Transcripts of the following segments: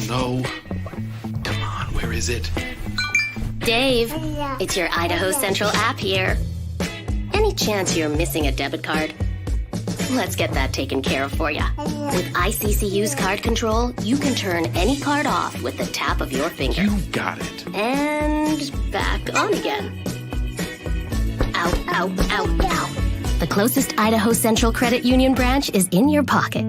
No. Come on, where is it? Dave, it's your Idaho Central app here. Any chance you're missing a debit card? Let's get that taken care of for you. With ICCU's card control, you can turn any card off with the tap of your finger. You got it. And back on again. Out, out, out, out. The closest Idaho Central Credit Union branch is in your pocket.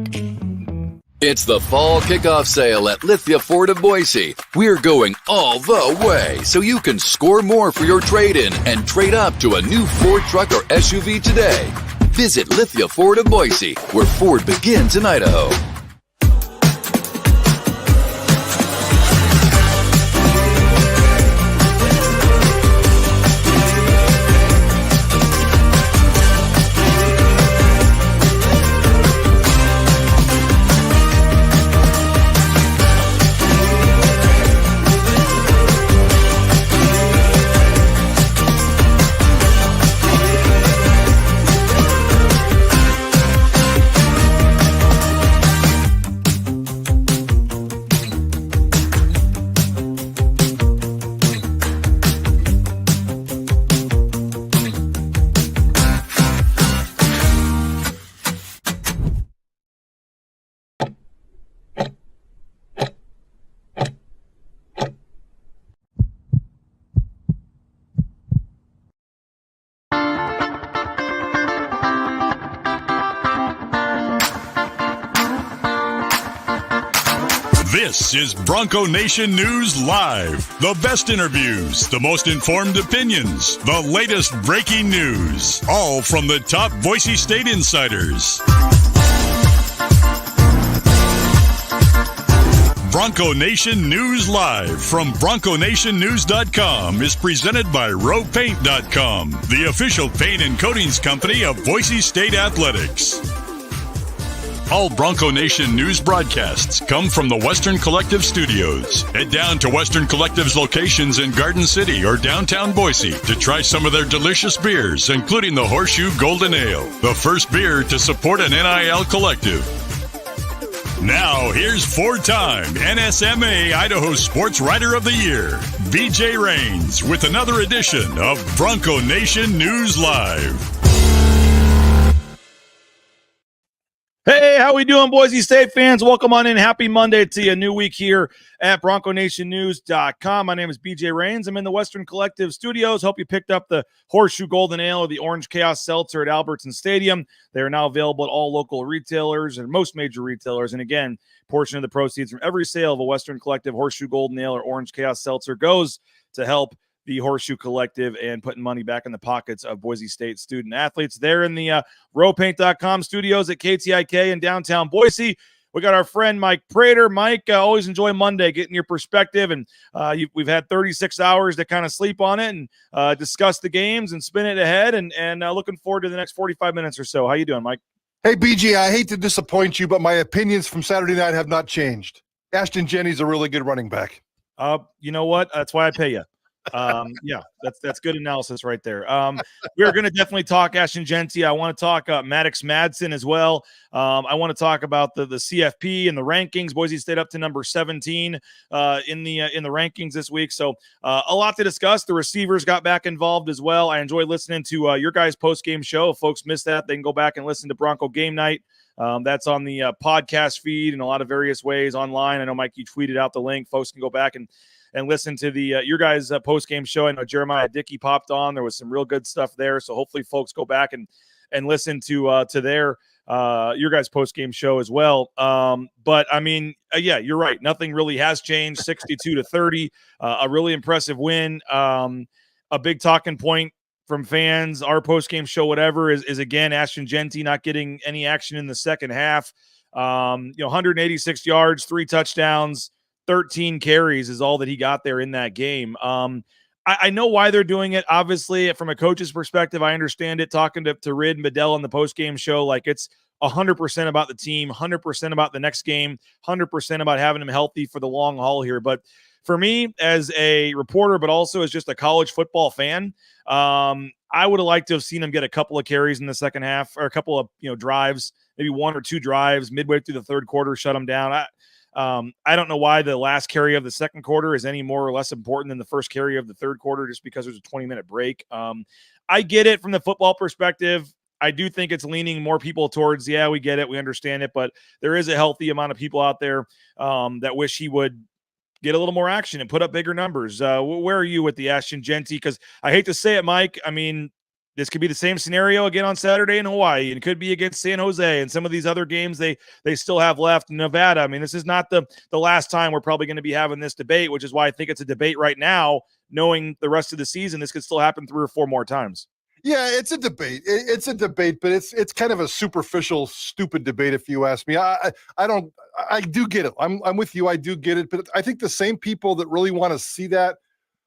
It's the fall kickoff sale at Lithia Ford of Boise. We're going all the way so you can score more for your trade-in and trade up to a new Ford truck or SUV today. Visit Lithia Ford of Boise, where Ford begins in Idaho. This is Bronco Nation News Live. The best interviews, the most informed opinions, the latest breaking news, all from the top Boise State insiders. Bronco Nation News Live from BroncoNationNews.com is presented by RowPaint.com, the official paint and coatings company of Boise State Athletics. All Bronco Nation news broadcasts come from the Western Collective Studios. Head down to Western Collective's locations in Garden City or downtown Boise to try some of their delicious beers, including the Horseshoe Golden Ale, the first beer to support an NIL collective. Now, here's four-time NSMA Idaho Sports Writer of the Year, BJ Rains, with another edition of Bronco Nation News Live. Hey, how we doing, Boise State fans? Welcome on in. Happy Monday to you. A new week here at BroncoNationNews.com. My name is BJ Rains. I'm in the Western Collective Studios. Hope you picked up the Horseshoe Golden Ale or the Orange Chaos Seltzer at Albertson Stadium. They are now available at all local retailers and most major retailers. And again, portion of the proceeds from every sale of a Western Collective Horseshoe Golden Ale or Orange Chaos Seltzer goes to help the Horseshoe Collective and putting money back in the pockets of Boise State student athletes. They're in the RowPaint.com studios at KTIK in downtown Boise. We got our friend Mike Prater. Mike, always enjoy Monday, getting your perspective. And we've had 36 hours to kind of sleep on it and discuss the games and spin it ahead. And looking forward to the next 45 minutes or so. How you doing, Mike? Hey, BG, I hate to disappoint you, but my opinions from Saturday night have not changed. Ashton Jeanty's a really good running back. You know what? That's why I pay you. Yeah, that's good analysis right there. We're going to definitely talk Ashton Jeanty. I want to talk Maddox Madsen as well. I want to talk about the CFP and the rankings. Boise State up to number 17 in the rankings this week. So a lot to discuss. The receivers got back involved as well. I enjoy listening to your guys' post-game show. If folks missed that, they can go back and listen to Bronco Game Night. That's on the podcast feed in a lot of various ways online. I know, Mike, you tweeted out the link. Folks can go back and listen to the your guys' post-game show. I know Jeremiah Dickey popped on. There was some real good stuff there. So hopefully folks go back and listen to their your guys' post-game show as well. But I mean, yeah, you're right. Nothing really has changed. 62-30, a really impressive win. A big talking point from fans, our post-game show, whatever, is again, Ashton Jeanty not getting any action in the second half. 186 yards, 3 touchdowns, 13 carries is all that he got there in that game. I know why they're doing it. Obviously, from a coach's perspective, I understand it. Talking to Rid and Bedell on the post-game show, like it's 100% about the team, 100% about the next game, 100% about having him healthy for the long haul here. But for me, as a reporter, but also as just a college football fan, I would have liked to have seen him get a couple of carries in the second half or a couple of drives maybe 1 or 2 drives midway through the third quarter, shut them down. I don't know why the last carry of the second quarter is any more or less important than the first carry of the third quarter just because there's a 20-minute break. I get it from the football perspective. I do think it's leaning more people towards, yeah, we get it, we understand it, but there is a healthy amount of people out there that wish he would get a little more action and put up bigger numbers. Where are you with the Ashton Jeanty? Because I hate to say it, Mike, I mean, this could be the same scenario again on Saturday in Hawaii, and it could be against San Jose and some of these other games they still have left in Nevada. I mean, this is not the last time we're probably going to be having this debate, which is why I think it's a debate right now, knowing the rest of the season, this could still happen 3 or 4 more times. Yeah, it's a debate. It's a debate, but it's kind of a superficial, stupid debate, if you ask me. I do get it. I'm with you. I do get it, but I think the same people that really want to see that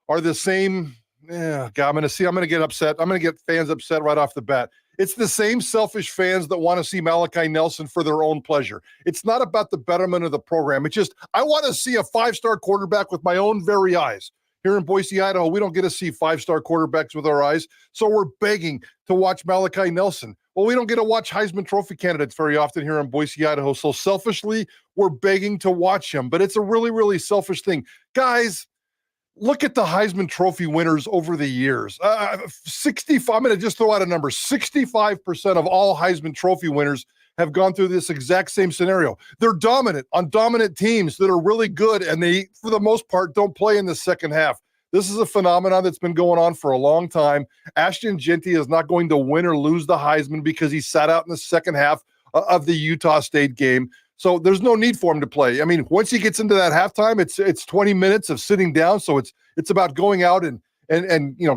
are the same. Yeah, God, I'm going to get upset. I'm going to get fans upset right off the bat. It's the same selfish fans that want to see Malachi Nelson for their own pleasure. It's not about the betterment of the program. It's just I want to see a 5-star quarterback with my own very eyes. Here in Boise, Idaho, we don't get to see 5-star quarterbacks with our eyes, so we're begging to watch Malachi Nelson. Well, we don't get to watch Heisman Trophy candidates very often here in Boise, Idaho, so selfishly, we're begging to watch him. But it's a really, really selfish thing. Guys, look at the Heisman Trophy winners over the years. 65. I'm going to just throw out a number. 65% of all Heisman Trophy winners have gone through this exact same scenario. They're dominant on dominant teams that are really good, and they, for the most part, don't play in the second half. This is a phenomenon that's been going on for a long time. Ashton Jeanty is not going to win or lose the Heisman because he sat out in the second half of the Utah State game. So there's no need for him to play. I mean, once he gets into that halftime, it's 20 minutes of sitting down. So it's about going out and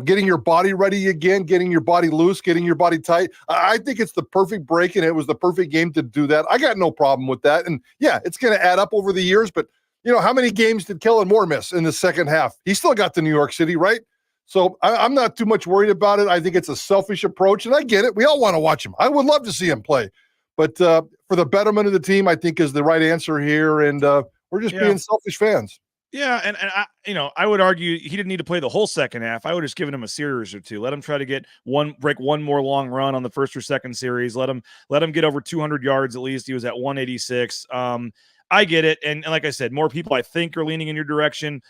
getting your body ready again, getting your body loose, getting your body tight. I think it's the perfect break, and it was the perfect game to do that. I got no problem with that. And yeah, it's going to add up over the years, but how many games did Kellen Moore miss in the second half? He still got to New York City, right? So I'm not too much worried about it. I think it's a selfish approach, and I get it. We all want to watch him. I would love to see him play. But for the betterment of the team, I think is the right answer here, and we're just being selfish fans. Yeah, and I would argue he didn't need to play the whole second half. I would have just given him a series or two. Let him try to break one more long run on the first or second series. Let him get over 200 yards at least. He was at 186. I get it, and like I said, more people I think are leaning in your direction.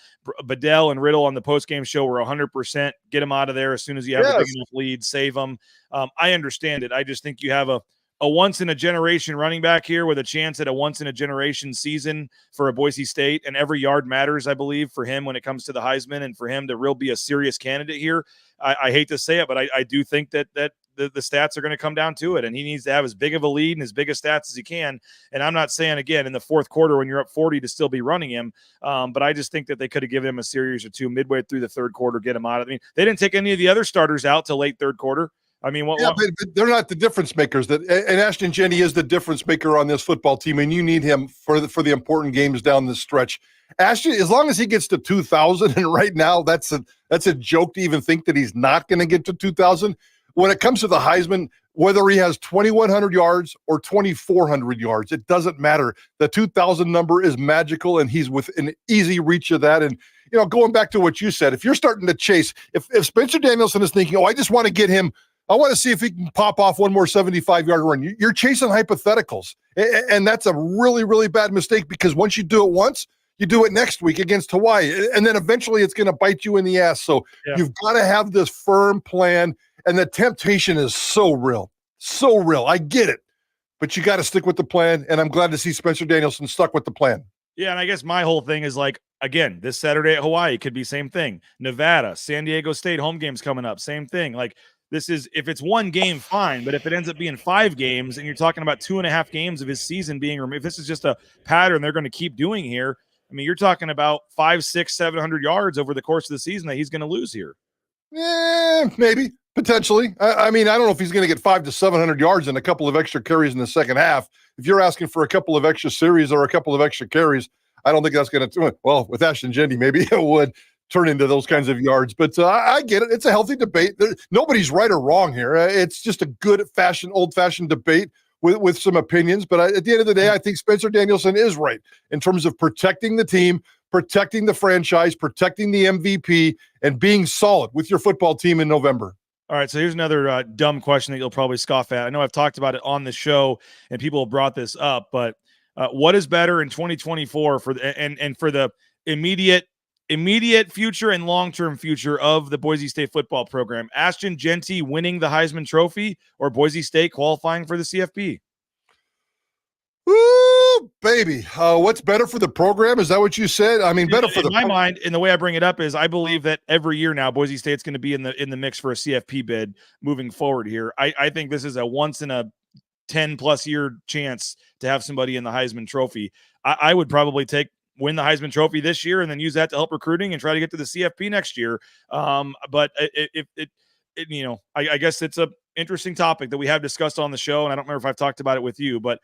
Bedell and Riddle on the postgame show were 100%. Get him out of there as soon as you have a big enough lead. Save him. I understand it. I just think you have a once-in-a-generation running back here with a chance at a once-in-a-generation season for a Boise State, and every yard matters, I believe, for him when it comes to the Heisman and for him to really be a serious candidate here. I hate to say it, but I do think that the stats are going to come down to it, and he needs to have as big of a lead and as big a stats as he can. And I'm not saying, again, in the fourth quarter when you're up 40 to still be running him, but I just think that they could have given him a series or two midway through the third quarter, get him out. I mean, they didn't take any of the other starters out till late third quarter. I mean, but they're not the difference makers. And Ashton Jeanty is the difference maker on this football team, and you need him for the important games down the stretch. Ashton, as long as he gets to 2,000, and right now that's a joke to even think that he's not going to get to 2,000. When it comes to the Heisman, whether he has 2,100 yards or 2,400 yards, it doesn't matter. The 2,000 number is magical, and he's within easy reach of that. And going back to what you said, if you're starting to chase, if Spencer Danielson is thinking, I just want to get him. I want to see if he can pop off one more 75-yard run. You're chasing hypotheticals, and that's a really, really bad mistake because once you do it once, you do it next week against Hawaii, and then eventually it's going to bite you in the ass. So You've got to have this firm plan, and the temptation is so real. So real. I get it, but you got to stick with the plan, and I'm glad to see Spencer Danielson stuck with the plan. Yeah, and I guess my whole thing is again, this Saturday at Hawaii could be same thing. Nevada, San Diego State home games coming up, same thing. This is, if it's one game, fine. But if it ends up being 5 games and you're talking about 2.5 games of his season being removed, if this is just a pattern they're going to keep doing here, I mean, you're talking about 500, 600, 700 yards over the course of the season that he's going to lose here. Maybe, potentially. I mean, I don't know if he's going to get 500 to 700 yards and a couple of extra carries in the second half. If you're asking for a couple of extra series or a couple of extra carries, I don't think that's going to do it. Well, with Ashton Jeanty, maybe it would turn into those kinds of yards. But I get it. It's a healthy debate. Nobody's right or wrong here. It's just a good old-fashioned debate with some opinions. But at the end of the day, I think Spencer Danielson is right in terms of protecting the team, protecting the franchise, protecting the MVP, and being solid with your football team in November. All right, so here's another dumb question that you'll probably scoff at. I know I've talked about it on the show, and people have brought this up, but what is better in 2024 for and for the immediate future and long-term future of the Boise State football program? Ashton Jeanty winning the Heisman Trophy or Boise State qualifying for the CFP? Woo, baby. What's better for the program? Is that what you said? I mean, better for in my mind, and the way I bring it up is I believe that every year now Boise State's going to be in the mix for a CFP bid moving forward here. I think this is a once in a 10 plus year chance to have somebody in the Heisman Trophy. I would probably win the Heisman Trophy this year and then use that to help recruiting and try to get to the CFP next year. But I guess it's a interesting topic that we have discussed on the show, and I don't remember if I've talked about it with you, but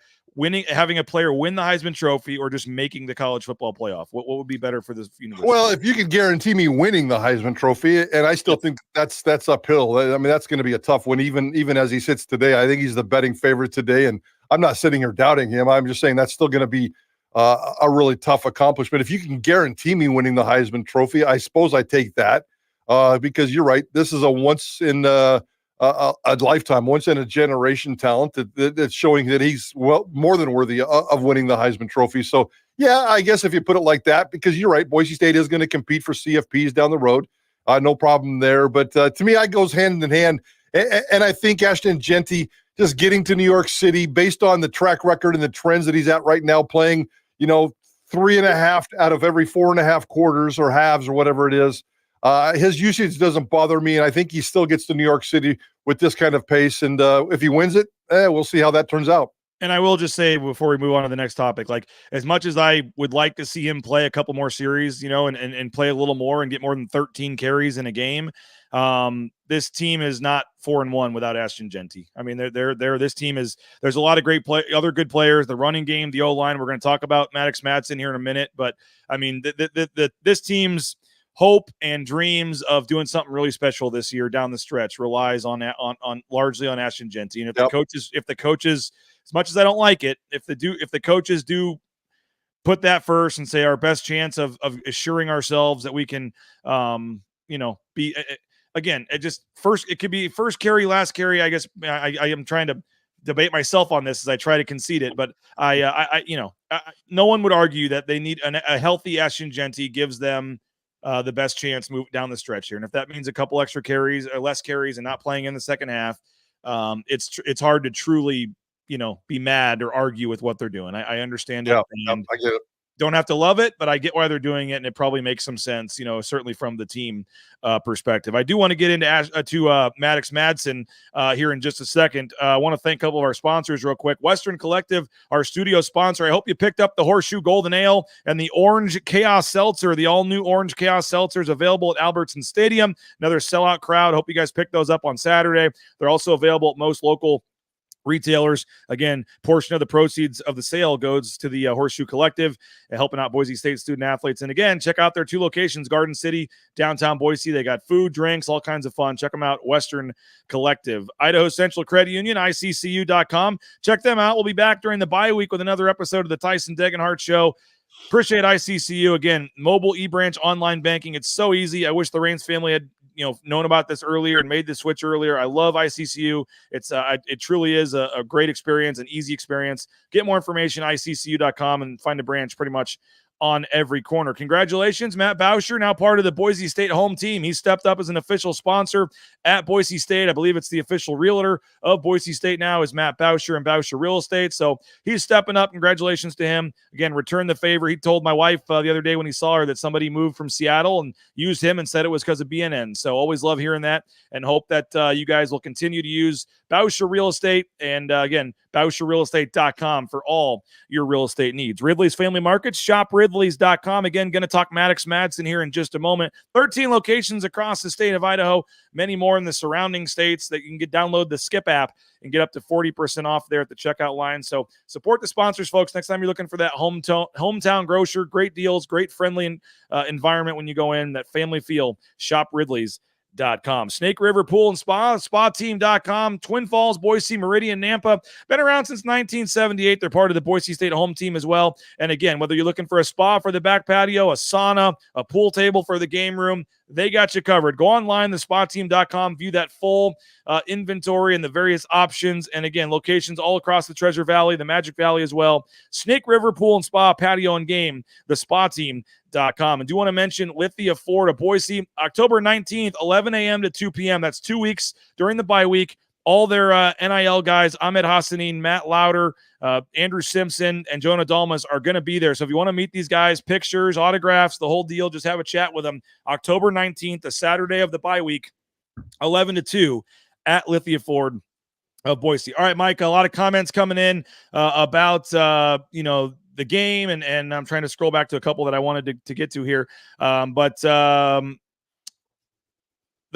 having a player win the Heisman Trophy or just making the college football playoff, what would be better for this university? Well, if you could guarantee me winning the Heisman Trophy, and I still think that's uphill. I mean, that's going to be a tough one, even as he sits today. I think he's the betting favorite today, and I'm not sitting here doubting him. I'm just saying that's still going to be a really tough accomplishment. If you can guarantee me winning the Heisman Trophy, I suppose I take that because you're right. This is a once in a lifetime, once in a generation talent that's showing that he's more than worthy of winning the Heisman Trophy. So yeah, I guess if you put it like that, because you're right, Boise State is going to compete for CFPs down the road. No problem there. But to me, it goes hand in hand. And I think Ashton Jeanty just getting to New York City based on the track record and the trends that he's at right now, playing, 3.5 out of every 4.5 quarters or halves or whatever it is. His usage doesn't bother me, and I think he still gets to New York City with this kind of pace. And if he wins it, we'll see how that turns out. And I will just say before we move on to the next topic, like as much as I would like to see him play a couple more series, and play a little more and get more than 13 carries in a game, this team is not 4-1 without Ashton Jeanty. I mean, this team is. There's a lot of other good players. The running game, the O-line. We're going to talk about Maddox Madsen here in a minute, but I mean, this team's hope and dreams of doing something really special this year down the stretch relies on largely on Ashton Jeanty. And if the coaches, as much as I don't like it, if the coaches do put that first and say our best chance of assuring ourselves that we can, be again, it could be first carry, last carry. I guess I am trying to debate myself on this as I try to concede it, but no one would argue that they need a healthy Ashton Jeanty gives them the best chance move down the stretch here. And if that means a couple extra carries or less carries and not playing in the second half, it's hard to truly, be mad or argue with what they're doing. I understand it. And I get it. Don't have to love it, but I get why they're doing it, and it probably makes some sense, certainly from the team perspective. I do want to get into Maddox Madsen here in just a second. I want to thank a couple of our sponsors real quick. Western Collective, our studio sponsor. I hope you picked up the Horseshoe Golden Ale and the Orange Chaos Seltzer. The all-new Orange Chaos Seltzer is available at Albertson Stadium. Another sellout crowd. Hope you guys picked those up on Saturday. They're also available at most local retailers. Again, portion of the proceeds of the sale goes to the Horseshoe Collective, helping out Boise State student athletes. And again, check out their two locations, Garden City, downtown Boise. They got food, drinks, all kinds of fun. Check them out, Western Collective. Idaho Central Credit Union, ICCU.com. Check them out. We'll be back during the bye week with another episode of the Tyson Degenhart Show. Appreciate ICCU. Again, mobile e-branch online banking. It's so easy. I wish the Raines family had known about this earlier and made the switch earlier. I love ICCU. It truly is a great experience, an easy experience. Get more information, ICCU.com, and find a branch pretty much on every corner. Congratulations, Matt Bauscher, now part of the Boise State home team. He stepped up as an official sponsor at Boise State. I believe it's the official realtor of Boise State now is Matt Bauscher and Bauscher Real Estate. So he's stepping up. Congratulations to him. Again, return the favor. He told my wife the other day when he saw her that somebody moved from Seattle and used him and said it was because of BNN. So always love hearing that and hope that you guys will continue to use Bauscher Real Estate. And again, BauscherRealEstate.com for all your real estate needs. Ridley's Family Markets, shop Ridley's.com. Again, going to talk Maddox Madsen here in just a moment. 13 locations across the state of Idaho, many more in the surrounding states that you can download the Skip app and get up to 40% off there at the checkout line. So support the sponsors, folks. Next time you're looking for that hometown grocer, great deals, great friendly environment when you go in, that family feel, shop Ridley's Snake River Pool and Spa, SpaTeam.com, Twin Falls, Boise, Meridian, Nampa. Been around since 1978. They're part of the Boise State home team as well. And again, whether you're looking for a spa for the back patio, a sauna, a pool table for the game room, they got you covered. Go online, SpaTeam.com, view that full inventory and the various options. And again, locations all across the Treasure Valley, the Magic Valley as well. Snake River Pool and Spa, patio and game, SpaTeam.com. And do want to mention Lithia Ford of Boise, October 19th, 11 a.m. to 2 p.m. That's 2 weeks during the bye week. All their NIL guys, Ahmed Hassanin, Matt Lauder, Andrew Simpson, and Jonah Dalmas are going to be there. So if you want to meet these guys, pictures, autographs, the whole deal, just have a chat with them. October 19th, the Saturday of the bye week, 11 to 2 at Lithia Ford of Boise. All right, Mike, a lot of comments coming in about, the game, and I'm trying to scroll back to a couple that I wanted to get to here. But the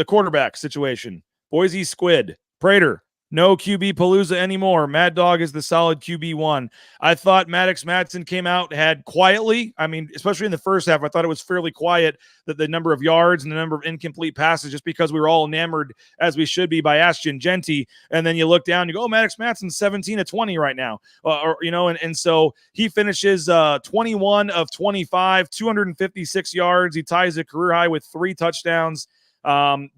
quarterback situation, Boise Squid, Prater, no QB Palooza anymore. Mad Dog is the solid QB1. I thought Maddox Madsen came out, had quietly, especially in the first half, I thought it was fairly quiet, that the number of yards and the number of incomplete passes, just because we were all enamored, as we should be, by Ashton Jeanty. And then you look down, you go, Maddox Madsen's 17 of 20 right now. And so he finishes 21 of 25, 256 yards. He ties a career high with 3 touchdowns.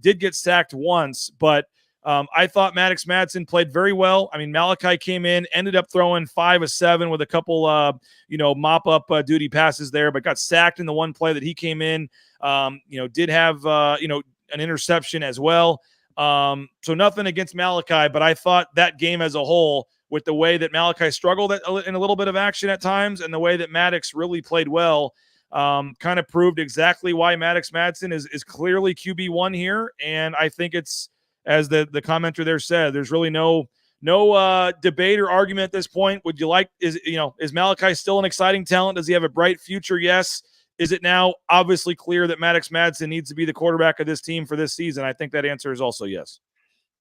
Did get sacked once, but I thought Maddox Madsen played very well. Malachi came in, ended up throwing 5 of 7 with a couple, mop-up duty passes there, but got sacked in the one play that he came in. Did have, an interception as well. So nothing against Malachi, but I thought that game as a whole, with the way that Malachi struggled in a little bit of action at times and the way that Maddox really played well, kind of proved exactly why Maddox Madsen is clearly QB1 here. And I think it's, as the commenter there said, there's really no debate or argument at this point. Is Malachi still an exciting talent? Does he have a bright future? Yes. Is it now obviously clear that Maddox Madsen needs to be the quarterback of this team for this season? I think that answer is also yes.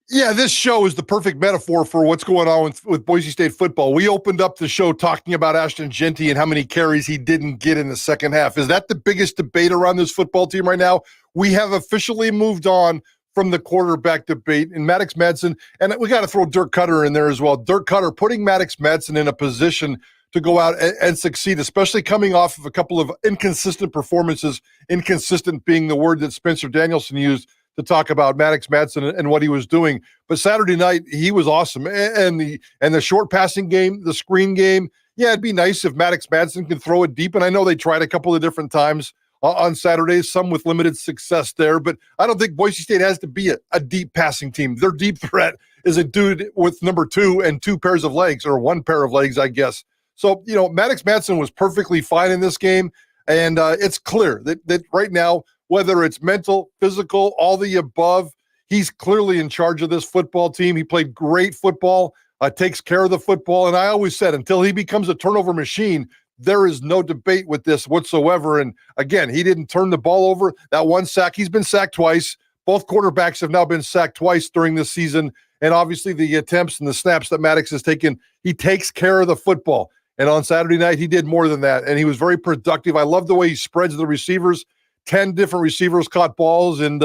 Yeah, this show is the perfect metaphor for what's going on with Boise State football. We opened up the show talking about Ashton Jeanty and how many carries he didn't get in the second half. Is that the biggest debate around this football team right now? We have officially moved on from the quarterback debate, and Maddox Madsen, and we got to throw Dirk Cutter in there as well. Dirk Cutter putting Maddox Madsen in a position to go out and succeed, especially coming off of a couple of inconsistent performances, inconsistent being the word that Spencer Danielson used to talk about Maddox Madsen and what he was doing. But Saturday night, he was awesome. And the short passing game, the screen game, yeah, it'd be nice if Maddox Madsen could throw it deep. And I know they tried a couple of different times on Saturdays, some with limited success there, but I don't think Boise State has to be a deep passing team. Their deep threat is a dude with number 2 and 2 pairs of legs, or 1 pair of legs, I guess. So, Maddox Madsen was perfectly fine in this game, and it's clear that right now, whether it's mental, physical, all the above, he's clearly in charge of this football team. He played great football, takes care of the football, and I always said, until he becomes a turnover machine, there is no debate with this whatsoever. And again, he didn't turn the ball over. That one sack, he's been sacked twice. Both quarterbacks have now been sacked twice during this season. And obviously the attempts and the snaps that Maddox has taken, he takes care of the football. And on Saturday night, he did more than that. And he was very productive. I love the way he spreads the receivers. 10 different receivers caught balls. And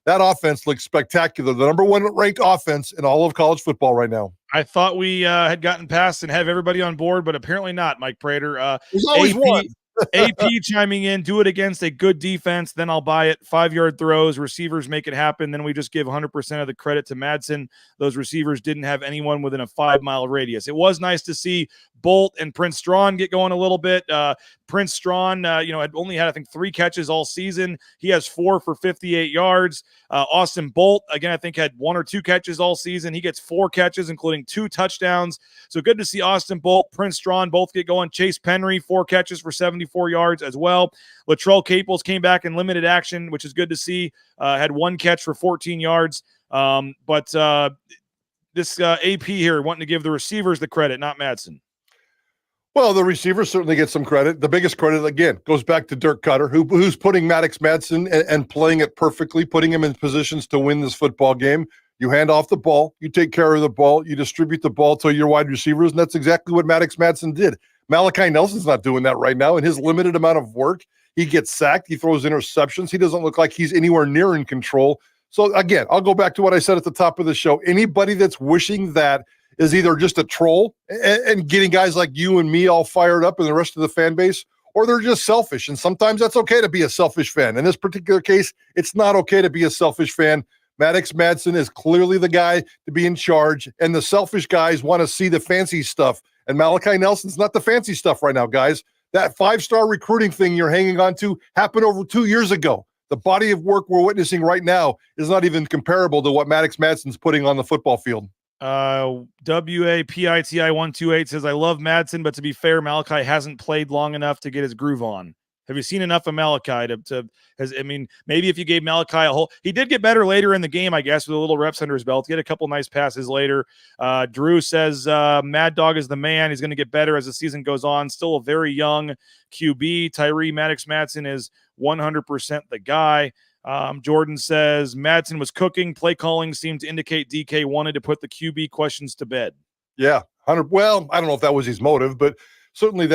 that offense looks spectacular. The number 1 ranked offense in all of college football right now. I thought we had gotten past and have everybody on board, but apparently not, Mike Prater. There's always one. AP chiming in, do it against a good defense, then I'll buy it. 5-yard throws, receivers make it happen. Then we just give 100% of the credit to Madsen. Those receivers didn't have anyone within a 5-mile radius. It was nice to see Bolt and Prince Strawn get going a little bit. Prince Strawn, had only had, I think, 3 catches all season. He has 4 for 58 yards. Austin Bolt, again, I think had 1 or 2 catches all season. He gets 4 catches, including 2 touchdowns. So good to see Austin Bolt, Prince Strawn both get going. Chase Penry, 4 catches for 74 yards as well. Latrell Caples came back in limited action, which is good to see. Had 1 catch for 14 yards. But this AP here wanting to give the receivers the credit, not Madsen. Well, the receivers certainly get some credit. The biggest credit, again, goes back to Dirk Cutter, who's putting Maddox Madsen and playing it perfectly, putting him in positions to win this football game. You hand off the ball, you take care of the ball, you distribute the ball to your wide receivers, and that's exactly what Maddox Madsen did. Malachi Nelson's not doing that right now. In his limited amount of work, he gets sacked, he throws interceptions. He doesn't look like he's anywhere near in control. So again, I'll go back to what I said at the top of the show. Anybody that's wishing that is either just a troll and getting guys like you and me all fired up and the rest of the fan base, or they're just selfish. And sometimes that's okay to be a selfish fan. In this particular case, it's not okay to be a selfish fan. Maddox Madsen is clearly the guy to be in charge, and the selfish guys want to see the fancy stuff. And Malachi Nelson's not the fancy stuff right now, guys. That 5-star recruiting thing you're hanging on to happened over 2 years ago. The body of work we're witnessing right now is not even comparable to what Maddox Madsen's putting on the football field. WAPITI128 says, I love Madsen, but to be fair, Malachi hasn't played long enough to get his groove on. Have you seen enough of Malachi maybe if you gave Malachi he did get better later in the game, I guess, with a little reps under his belt. He had a couple nice passes later. Drew says, Mad Dog is the man. He's going to get better as the season goes on. Still a very young QB. Tyree Maddox Madsen is 100% the guy. Jordan says, Madsen was cooking. Play calling seemed to indicate DK wanted to put the QB questions to bed. Yeah, 100. Well, I don't know if that was his motive, but certainly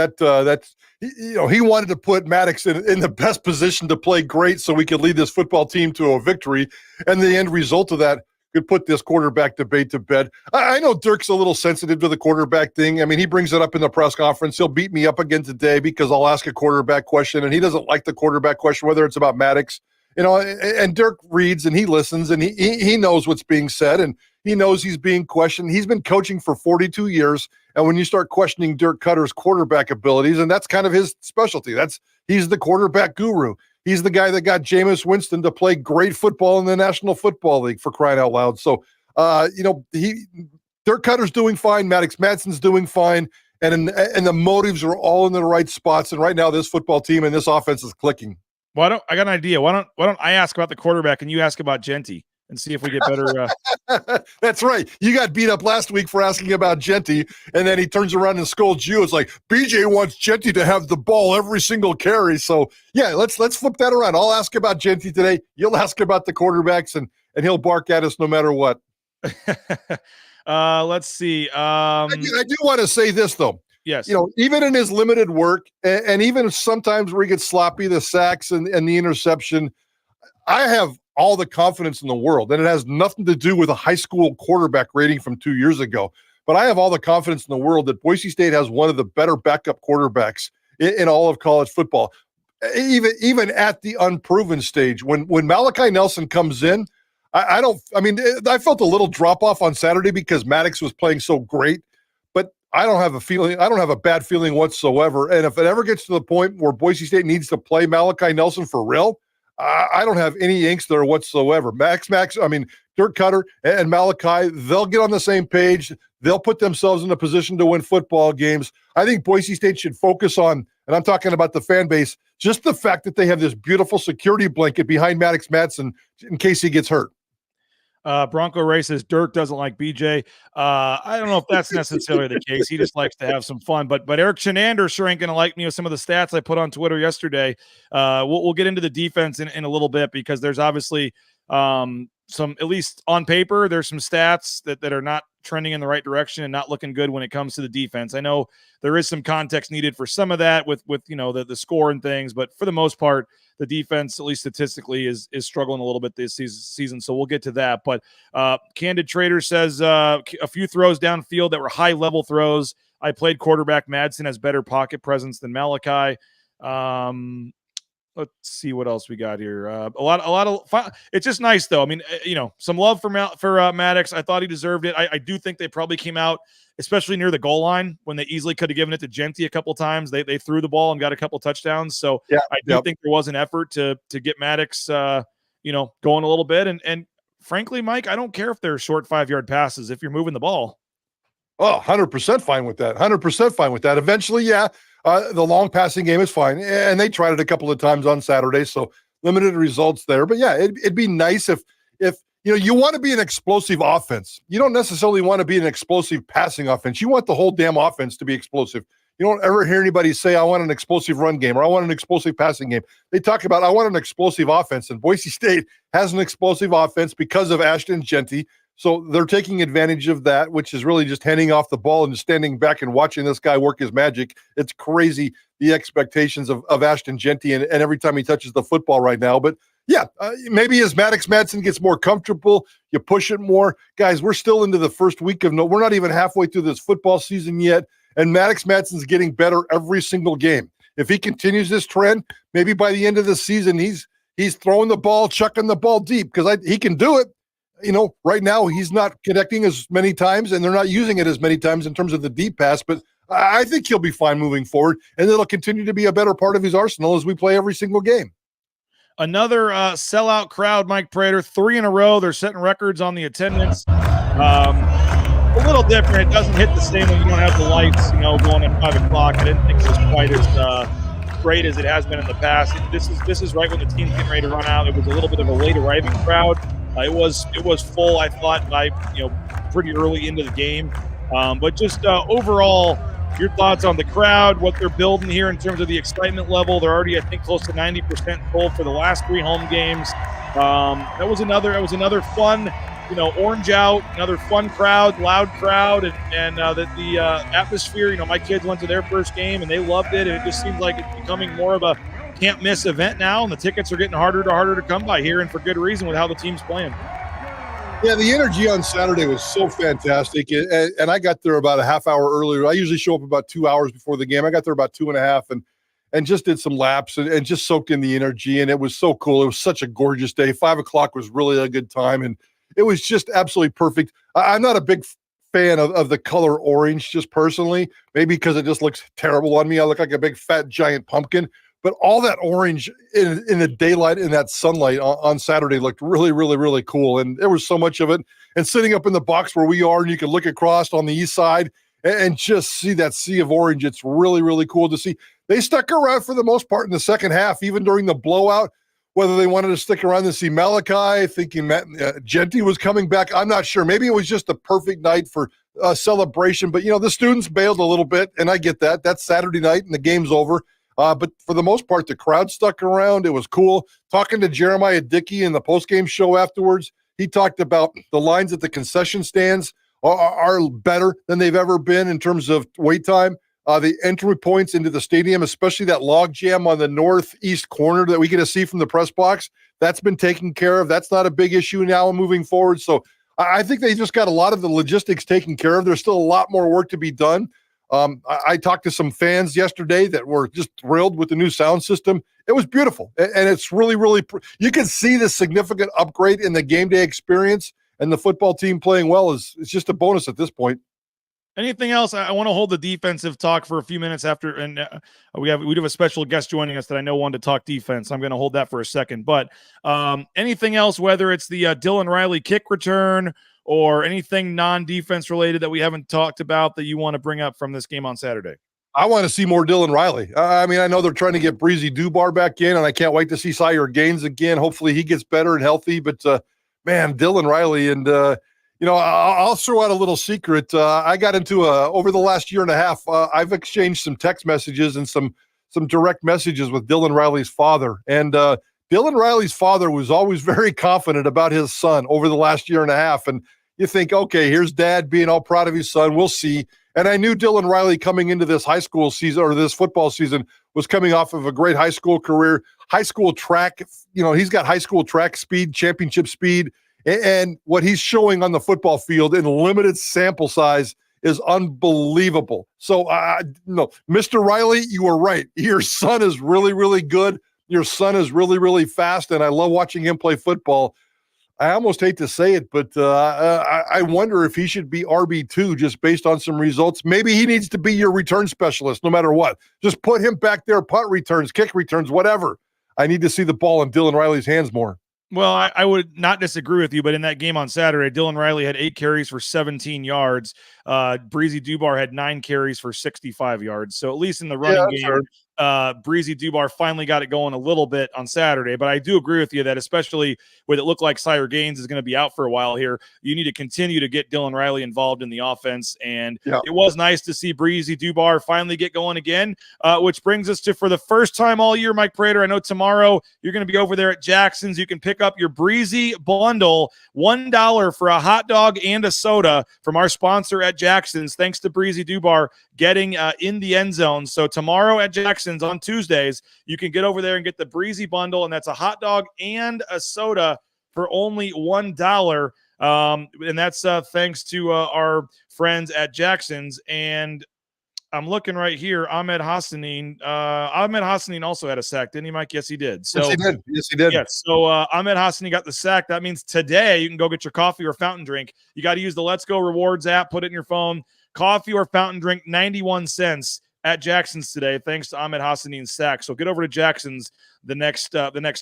he wanted to put Maddox in the best position to play great so we could lead this football team to a victory. And the end result of that could put this quarterback debate to bed. I know Dirk's a little sensitive to the quarterback thing. I mean, he brings it up in the press conference. He'll beat me up again today because I'll ask a quarterback question, and he doesn't like the quarterback question, whether it's about Maddox. And Dirk reads and he listens and he knows what's being said and he knows he's being questioned. He's been coaching for 42 years. And when you start questioning Dirk Cutter's quarterback abilities, and that's kind of his specialty, he's the quarterback guru. He's the guy that got Jameis Winston to play great football in the National Football League, for crying out loud. So, Dirk Cutter's doing fine. Maddox Madsen's doing fine. And the motives are all in the right spots. And right now this football team and this offense is clicking. I got an idea. Why don't I ask about the quarterback and you ask about Jeanty and see if we get better? That's right. You got beat up last week for asking about Jeanty, and then he turns around and scolds you. It's like BJ wants Jeanty to have the ball every single carry. So yeah, let's flip that around. I'll ask about Jeanty today. You'll ask about the quarterbacks, and he'll bark at us no matter what. Let's see. I do want to say this though. Yes. Even in his limited work, and even sometimes where he gets sloppy, the sacks and the interception, I have all the confidence in the world. And it has nothing to do with a high school quarterback rating from 2 years ago. But I have all the confidence in the world that Boise State has one of the better backup quarterbacks in all of college football. Even at the unproven stage, when Malachi Nelson comes in, I felt a little drop off on Saturday because Maddox was playing so great. I don't have a bad feeling whatsoever. And if it ever gets to the point where Boise State needs to play Malachi Nelson for real, I don't have any angst there whatsoever. Dirk Cutter and Malachi, they'll get on the same page. They'll put themselves in a position to win football games. I think Boise State should focus on, and I'm talking about the fan base, just the fact that they have this beautiful security blanket behind Maddox Madsen in case he gets hurt. Bronco Ray says Dirk doesn't like BJ. I don't know if that's necessarily the case. He just likes to have some fun. But Eric Shenander sure ain't going to like me with some of the stats I put on Twitter yesterday. We'll get into the defense in a little bit because there's obviously some, at least on paper, there's some stats that are not trending in the right direction and not looking good when it comes to the defense. I know there is some context needed for some of that with the score and things, but for the most part, the defense, at least statistically, is struggling a little bit this season. So we'll get to that. But Candid Trader says a few throws downfield that were high-level throws. I played quarterback. Madsen has better pocket presence than Malachi. Let's see what else we got here. A lot of fun. It's just nice though. I mean, some love for Maddox. I thought he deserved it. I do think they probably came out, especially near the goal line when they easily could have given it to Jeanty a couple times. They threw the ball and got a couple touchdowns. So yeah, I do think there was an effort to get Maddox, going a little bit. And frankly, Mike, I don't care if they're short 5-yard passes if you're moving the ball. Oh, 100% fine with that. 100% fine with that. Eventually, yeah. The long passing game is fine, and they tried it a couple of times on Saturday, so limited results there. But yeah, it'd be nice if you want to be an explosive offense. You don't necessarily want to be an explosive passing offense. You want the whole damn offense to be explosive. You don't ever hear anybody say, I want an explosive run game or I want an explosive passing game. They talk about, I want an explosive offense, and Boise State has an explosive offense because of Ashton Jeanty. So they're taking advantage of that, which is really just handing off the ball and standing back and watching this guy work his magic. It's crazy, the expectations of Ashton Jeanty and every time he touches the football right now. But Yeah, maybe as Maddox Madsen gets more comfortable, you push it more. Guys, we're still into the first week we're not even halfway through this football season yet, and Maddox Madsen's getting better every single game. If he continues this trend, maybe by the end of the season, he's throwing the ball, chucking the ball deep, because he can do it. Right now he's not connecting as many times, and they're not using it as many times in terms of the deep pass, but I think he'll be fine moving forward, and it'll continue to be a better part of his arsenal as we play every single game. Another sellout crowd, Mike Prater, 3 in a row. They're setting records on the attendance. A little different. It doesn't hit the same when you don't have the lights, going at 5 o'clock. I didn't think it was quite as great as it has been in the past. This is right when the team's getting ready to run out. It was a little bit of a late arriving crowd. It was full, I thought, by pretty early into the game. But just overall, your thoughts on the crowd, what they're building here in terms of the excitement level. They're already, I think, close to 90% full for the last 3 home games. That was another fun, orange out, another fun crowd, loud crowd, and the atmosphere. My kids went to their first game and they loved it. And it just seems like it's becoming more of a can't miss event now, and the tickets are getting harder to come by here, and for good reason with how the team's playing. Yeah, the energy on Saturday was so fantastic, and I got there about a half hour earlier. I usually show up about 2 hours before the game. I got there about 2.5 and just did some laps and just soaked in the energy, and it was so cool. It was such a gorgeous day. 5 o'clock was really a good time, and it was just absolutely perfect. I'm not a big fan of the color orange, just personally, maybe because it just looks terrible on me. I look like a big, fat, giant pumpkin. But all that orange in the daylight, in that sunlight on Saturday looked really, really, really cool. And there was so much of it. And sitting up in the box where we are, and you can look across on the east side and just see that sea of orange. It's really, really cool to see. They stuck around for the most part in the second half, even during the blowout, whether they wanted to stick around to see Malachi, thinking Jeanty was coming back. I'm not sure. Maybe it was just the perfect night for a celebration. But, the students bailed a little bit, and I get that. That's Saturday night, and the game's over. But for the most part, the crowd stuck around. It was cool. Talking to Jeremiah Dickey in the postgame show afterwards, he talked about the lines at the concession stands are better than they've ever been in terms of wait time. The entry points into the stadium, especially that log jam on the northeast corner that we get to see from the press box, that's been taken care of. That's not a big issue now moving forward. So I think they just got a lot of the logistics taken care of. There's still a lot more work to be done. I talked to some fans yesterday that were just thrilled with the new sound system. It was beautiful. And it's really, really, you can see the significant upgrade in the game day experience, and the football team playing well it's just a bonus at this point. Anything else? I want to hold the defensive talk for a few minutes after, and we do have a special guest joining us that I know wanted to talk defense. I'm going to hold that for a second, but anything else, whether it's the Dylan Riley kick return or anything non-defense related that we haven't talked about that you want to bring up from this game on Saturday? I want to see more Dylan Riley. I know they're trying to get Breezy Dubar back in, and I can't wait to see Sire Gaines again. Hopefully he gets better and healthy, but man, Dylan Riley. And, I'll throw out a little secret. I got into over the last year and a half, I've exchanged some text messages and some direct messages with Dylan Riley's father. And Dylan Riley's father was always very confident about his son over the last year and a half. And you think, okay, here's dad being all proud of his son. We'll see. And I knew Dylan Riley coming into this high school season, or this football season, was coming off of a great high school career, high school track. He's got high school track speed, championship speed. And what he's showing on the football field in limited sample size is unbelievable. So, Mr. Riley, you were right. Your son is really, really good. Your son is really, really fast, and I love watching him play football. I almost hate to say it, but I wonder if he should be RB2 just based on some results. Maybe he needs to be your return specialist no matter what. Just put him back there, punt returns, kick returns, whatever. I need to see the ball in Dylan Riley's hands more. Well, I would not disagree with you, but in that game on Saturday, Dylan Riley had 8 carries for 17 yards. Breezy Dubar had 9 carries for 65 yards. So at least in the running game, sure. Breezy Dubar finally got it going a little bit on Saturday. But I do agree with you that especially with it look like Sire Gaines is going to be out for a while here, you need to continue to get Dylan Riley involved in the offense. And It was nice to see Breezy Dubar finally get going again, which brings us to, for the first time all year, Mike Prater, I know tomorrow you're going to be over there at Jackson's. You can pick up your Breezy bundle, $1 for a hot dog and a soda from our sponsor at Jackson's. Thanks to Breezy Dubar getting in the end zone. So tomorrow at Jackson's, Jackson's on Tuesdays, you can get over there and get the Breezy Bundle, and that's a hot dog and a soda for only $1. And that's thanks to our friends at Jackson's. And I'm looking right here. Ahmed Hassanin also had a sack, didn't he, Mike? Yes, he did. So, Yes, he did. Yes. So Ahmed Hassanin got the sack. That means today you can go get your coffee or fountain drink. You got to use the Let's Go Rewards app. Put it in your phone. Coffee or fountain drink, 91 cents at Jackson's today, thanks to Ahmed Hassanin's sack. So get over to Jackson's the next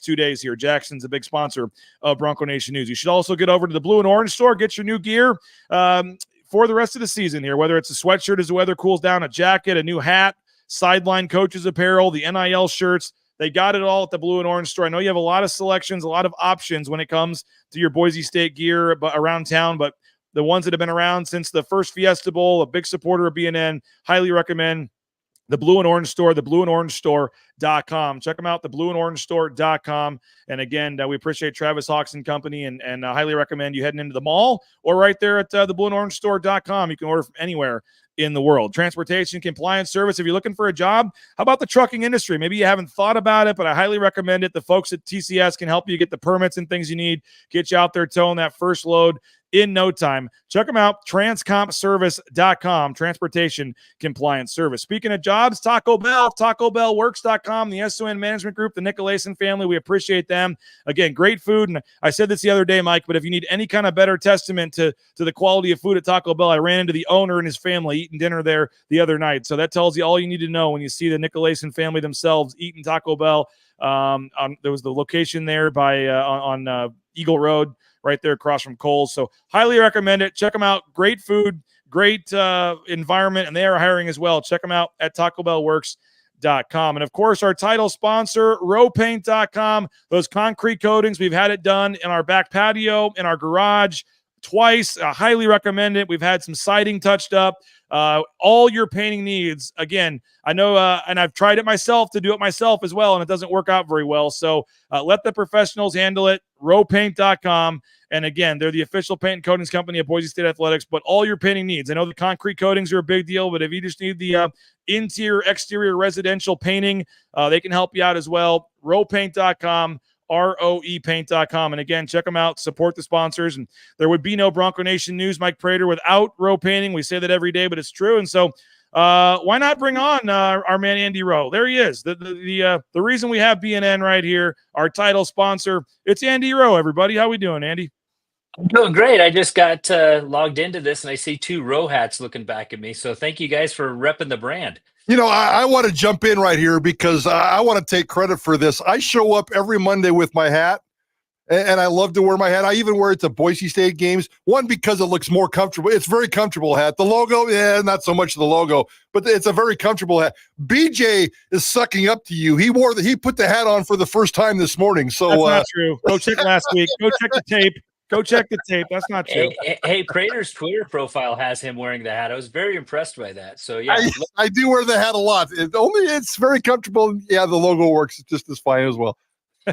2 days here. Jackson's a big sponsor of Bronco Nation News. You should also get over to the Blue and Orange store. Get your new gear for the rest of the season here, whether it's a sweatshirt as the weather cools down, a jacket, a new hat, sideline coaches apparel, the NIL shirts. They got it all at the Blue and Orange store. I know you have a lot of selections, a lot of options when it comes to your Boise State gear around town, but the ones that have been around since the first Fiesta Bowl, a big supporter of BNN, highly recommend the Blue and Orange store, theblueandorangestore.com. Check them out, theblueandorangestore.com. And again, we appreciate Travis Hawks and company, and highly recommend you heading into the mall or right there at theblueandorangestore.com. You can order from anywhere in the world. Transportation compliance service. If you're looking for a job, how about the trucking industry? Maybe you haven't thought about it, but I highly recommend it. The folks at TCS can help you get the permits and things you need, get you out there towing that first load in no time. Check them out, transcompservice.com, transportation compliance service. Speaking of jobs, Taco Bell, TacoBellWorks.com, the SON Management Group, the Nicolason family, we appreciate them. Again, great food, and I said this the other day, Mike, but if you need any kind of better testament to the quality of food at Taco Bell, I ran into the owner and his family eating dinner there the other night. So that tells you all you need to know when you see the Nicolason family themselves eating Taco Bell. There was the location there by on Eagle Road, right there across from Kohl's. So highly recommend it. Check them out. Great food, great environment, and they are hiring as well. Check them out at TacoBellWorks.com. And of course, our title sponsor, rowpaint.com. Those concrete coatings, we've had it done in our back patio, in our garage twice. I highly recommend it. We've had some siding touched up. All your painting needs. Again, I know, and I've tried it myself to do it myself as well, and it doesn't work out very well. So let the professionals handle it. Rowpaint.com. And again, they're the official paint and coatings company of Boise State Athletics, but all your painting needs. I know the concrete coatings are a big deal, but if you just need the interior, exterior residential painting, they can help you out as well. Rowpaint.com. ROEpaint.com. And again, check them out, support the sponsors. And there would be no Bronco Nation News, Mike Prater, without Rowe Painting. We say that every day, but it's true. And so why not bring on our man Andy Rowe? There he is. The reason we have BNN right here, our title sponsor, it's Andy Rowe, everybody. How we doing, Andy? I'm doing great. I just got logged into this, and I see two Rowe hats looking back at me. So thank you guys for repping the brand. You know, I want to jump in right here because I want to take credit for this. I show up every Monday with my hat, and I love to wear my hat. I even wear it to Boise State games. One, because it looks more comfortable. It's a very comfortable hat. The logo, not so much the logo, but it's a very comfortable hat. BJ is sucking up to you. He put the hat on for the first time this morning. So that's not true. Go check last week. Go check the tape. Go check the tape. That's not true. Hey, Prater's Twitter profile has him wearing the hat. I was very impressed by that. So, yeah. I do wear the hat a lot. It's very comfortable. Yeah, the logo works just as fine as well.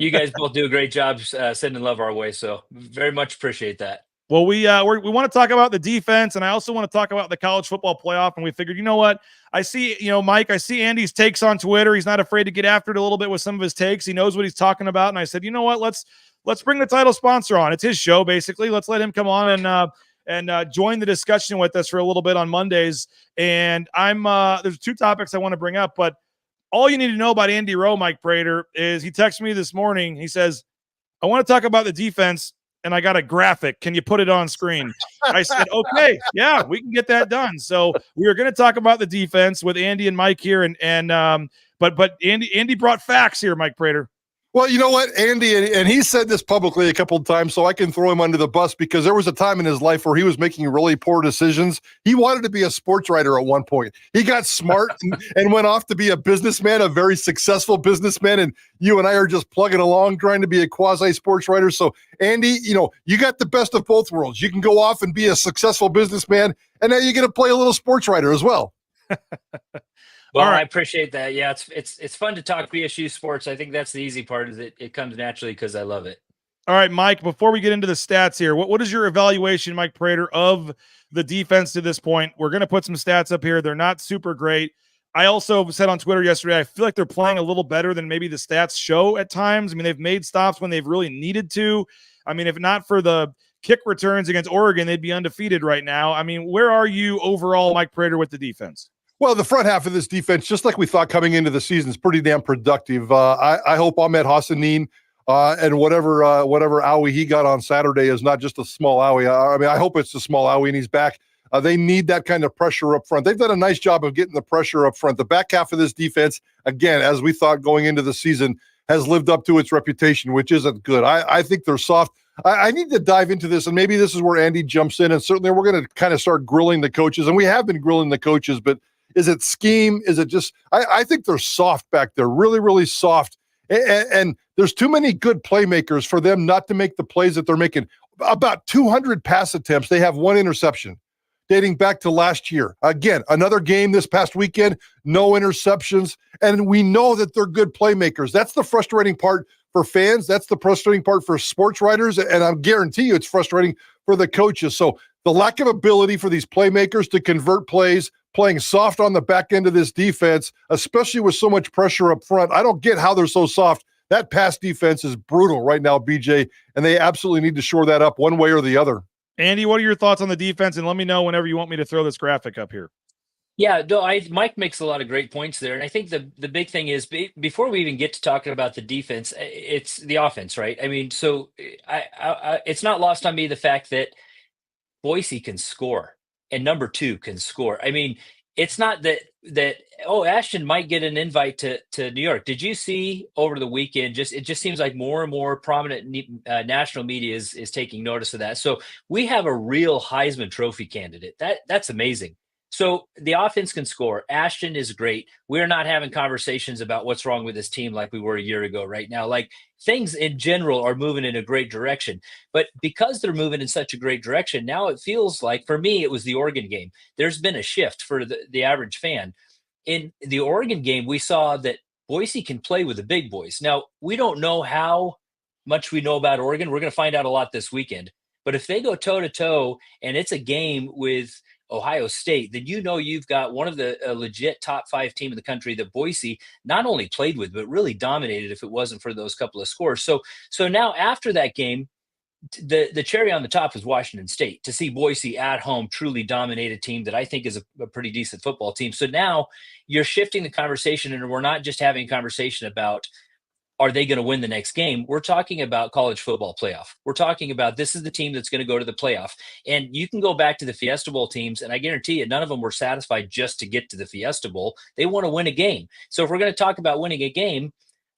You guys both do a great job sending love our way. So, very much appreciate that. Well, we want to talk about the defense, and I also want to talk about the college football playoff. And we figured, you know what? I see, Mike, I see Andy's takes on Twitter. He's not afraid to get after it a little bit with some of his takes. He knows what he's talking about. And I said, you know what? Let's bring the title sponsor on. It's his show, basically. Let's let him come on and join the discussion with us for a little bit on Mondays. And there's two topics I want to bring up, but all you need to know about Andy Rowe, Mike Prater, is he texted me this morning. He says, I want to talk about the defense, and I got a graphic. Can you put it on screen? I said, okay, yeah, we can get that done. So we are going to talk about the defense with Andy and Mike here, but Andy brought facts here, Mike Prater. Well, you know what, Andy, and he said this publicly a couple of times, so I can throw him under the bus because there was a time in his life where he was making really poor decisions. He wanted to be a sports writer at one point. He got smart and went off to be a businessman, a very successful businessman, and you and I are just plugging along trying to be a quasi-sports writer. So, Andy, you got the best of both worlds. You can go off and be a successful businessman, and now you're going to play a little sports writer as well. Well, right. I appreciate that. Yeah, it's fun to talk BSU sports. I think that's the easy part. Is it comes naturally because I love it. All right, Mike. Before we get into the stats here, what is your evaluation, Mike Prater, of the defense to this point? We're going to put some stats up here. They're not super great. I also said on Twitter yesterday, I feel like they're playing a little better than maybe the stats show at times. I mean, they've made stops when they've really needed to. I mean, if not for the kick returns against Oregon, they'd be undefeated right now. I mean, where are you overall, Mike Prater, with the defense? Well, the front half of this defense, just like we thought coming into the season, is pretty damn productive. I hope Ahmed Hassanin and whatever owie he got on Saturday is not just a small owie. I mean, I hope it's a small owie and he's back. They need that kind of pressure up front. They've done a nice job of getting the pressure up front. The back half of this defense, again, as we thought going into the season, has lived up to its reputation, which isn't good. I think they're soft. I need to dive into this, and maybe this is where Andy jumps in, and certainly we're going to kind of start grilling the coaches, and we have been grilling the coaches, but is it scheme? Is it just – I think they're soft back there, really, really soft, and there's too many good playmakers for them not to make the plays that they're making. About 200 pass attempts, they have one interception dating back to last year. Again, another game this past weekend, no interceptions, and we know that they're good playmakers. That's the frustrating part for fans. That's the frustrating part for sports writers, and I guarantee you it's frustrating for the coaches. So the lack of ability for these playmakers to convert plays, playing soft on the back end of this defense, especially with so much pressure up front. I don't get how they're so soft. That pass defense is brutal right now, BJ, and they absolutely need to shore that up one way or the other. Andy, what are your thoughts on the defense? And let me know whenever you want me to throw this graphic up here. Yeah, no, Mike makes a lot of great points there. And I think the big thing is before we even get to talking about the defense, it's the offense, right? I mean, so it's not lost on me the fact that Boise can score and number 2 can score. I mean, it's not that Ashton might get an invite to New York. Did you see over the weekend? It just seems like more and more prominent national media is taking notice of that. So we have a real Heisman Trophy candidate. That's amazing. So the offense can score. Ashton is great. We're not having conversations about what's wrong with this team like we were a year ago right now. Like things in general are moving in a great direction. But because they're moving in such a great direction, now it feels like, for me, it was the Oregon game. There's been a shift for the average fan. In the Oregon game, we saw that Boise can play with the big boys. Now, we don't know how much we know about Oregon. We're going to find out a lot this weekend. But if they go toe-to-toe and it's a game with Ohio State, then you've got one of the legit top 5 team in the country that Boise not only played with, but really dominated if it wasn't for those couple of scores. So now after that game, the cherry on the top is Washington State. To see Boise at home truly dominate a team that I think is a pretty decent football team. So now you're shifting the conversation, and we're not just having a conversation about are they going to win the next game? We're talking about college football playoff. We're talking about this is the team that's going to go to the playoff. And you can go back to the Fiesta Bowl teams, and I guarantee you none of them were satisfied just to get to the Fiesta Bowl. They want to win a game. So if we're going to talk about winning a game,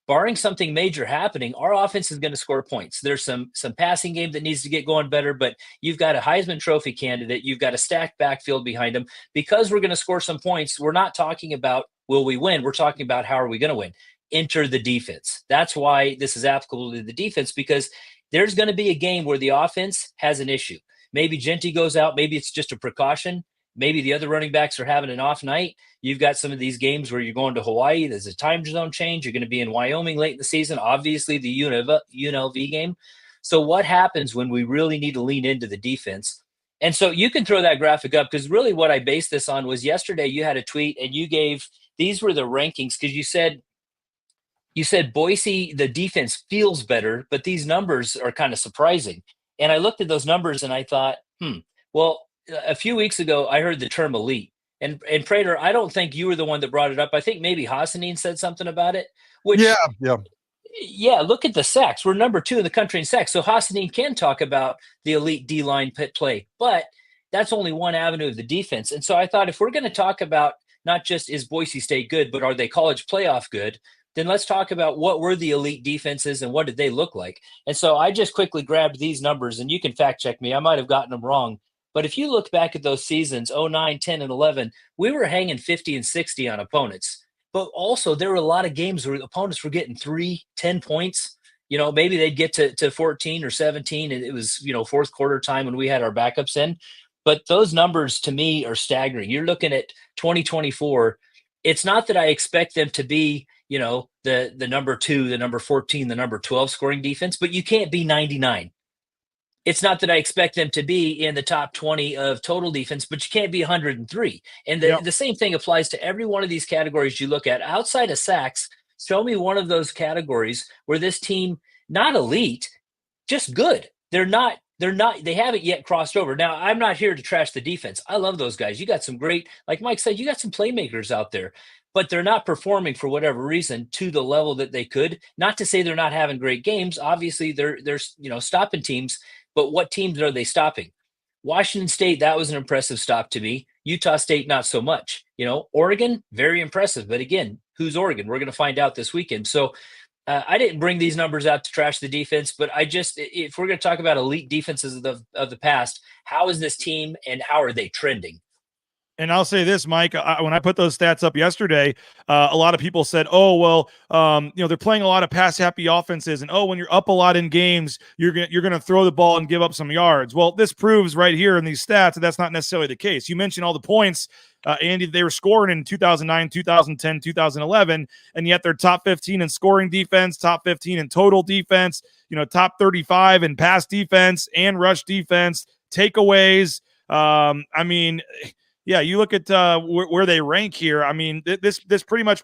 barring something major happening, our offense is going to score points. There's some passing game that needs to get going better, but you've got a Heisman Trophy candidate. You've got a stacked backfield behind them. Because we're going to score some points, we're not talking about will we win. We're talking about how are we going to win. Enter the defense. That's why this is applicable to the defense, because there's going to be a game where the offense has an issue. Maybe Jeanty goes out. Maybe it's just a precaution. Maybe the other running backs are having an off night. You've got some of these games where you're going to Hawaii. There's a time zone change. You're going to be in Wyoming late in the season. Obviously, the UNLV game. So what happens when we really need to lean into the defense? And so you can throw that graphic up, because really what I based this on was yesterday you had a tweet and you gave – these were the rankings, because you said Boise, the defense feels better, but these numbers are kind of surprising. And I looked at those numbers and I thought, well, a few weeks ago, I heard the term elite. And Prater, I don't think you were the one that brought it up. I think maybe Hassanin said something about it. Which, yeah, look at the sacks. We're number 2 in the country in sacks. So Hassanin can talk about the elite D-line pit play, but that's only one avenue of the defense. And so I thought if we're going to talk about not just is Boise State good, but are they college playoff good, then let's talk about what were the elite defenses and what did they look like. And so I just quickly grabbed these numbers, and you can fact check me. I might have gotten them wrong. But if you look back at those seasons, 09, 10, and 11, we were hanging 50 and 60 on opponents. But also there were a lot of games where opponents were getting 3, 10 points. You know, maybe they'd get to 14 or 17, and it was, fourth quarter time when we had our backups in. But those numbers to me are staggering. You're looking at 2024. It's not that I expect them to be, the number 2, the number 14, the number 12 scoring defense, but you can't be 99. it's not that I expect them to be in the top 20 of total defense, but you can't be 103. And the same thing applies to every one of these categories you look at. Outside of sacks, show me one of those categories where this team, not elite, just good. They haven't yet crossed over. Now, I'm not here to trash the defense. I love those guys. You got some great, like Mike said, you got some playmakers out there, but they're not performing for whatever reason to the level that they could. Not to say they're not having great games. Obviously, they're stopping teams, but what teams are they stopping? Washington State, that was an impressive stop to me. Utah State, not so much. Oregon, very impressive. But again, who's Oregon? We're going to find out this weekend. So I didn't bring these numbers out to trash the defense, but if we're going to talk about elite defenses of the past, how is this team and how are they trending? And I'll say this, Mike, when I put those stats up yesterday, a lot of people said, oh, well, they're playing a lot of pass happy offenses. And, when you're up a lot in games, you're going to throw the ball and give up some yards. Well, this proves right here in these stats that that's not necessarily the case. You mentioned all the points, Andy, they were scoring in 2009, 2010, 2011, and yet they're top 15 in scoring defense, top 15 in total defense, top 35 in pass defense and rush defense, takeaways. Yeah, you look at where they rank here. I mean, this pretty much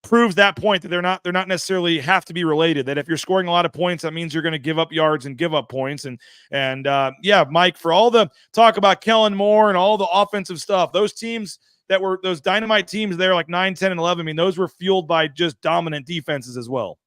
proves that point that they're not necessarily have to be related. That if you're scoring a lot of points, that means you're going to give up yards and give up points. And Mike, for all the talk about Kellen Moore and all the offensive stuff, those teams that were those dynamite teams there, like 9, 10, and 11. I mean, those were fueled by just dominant defenses as well.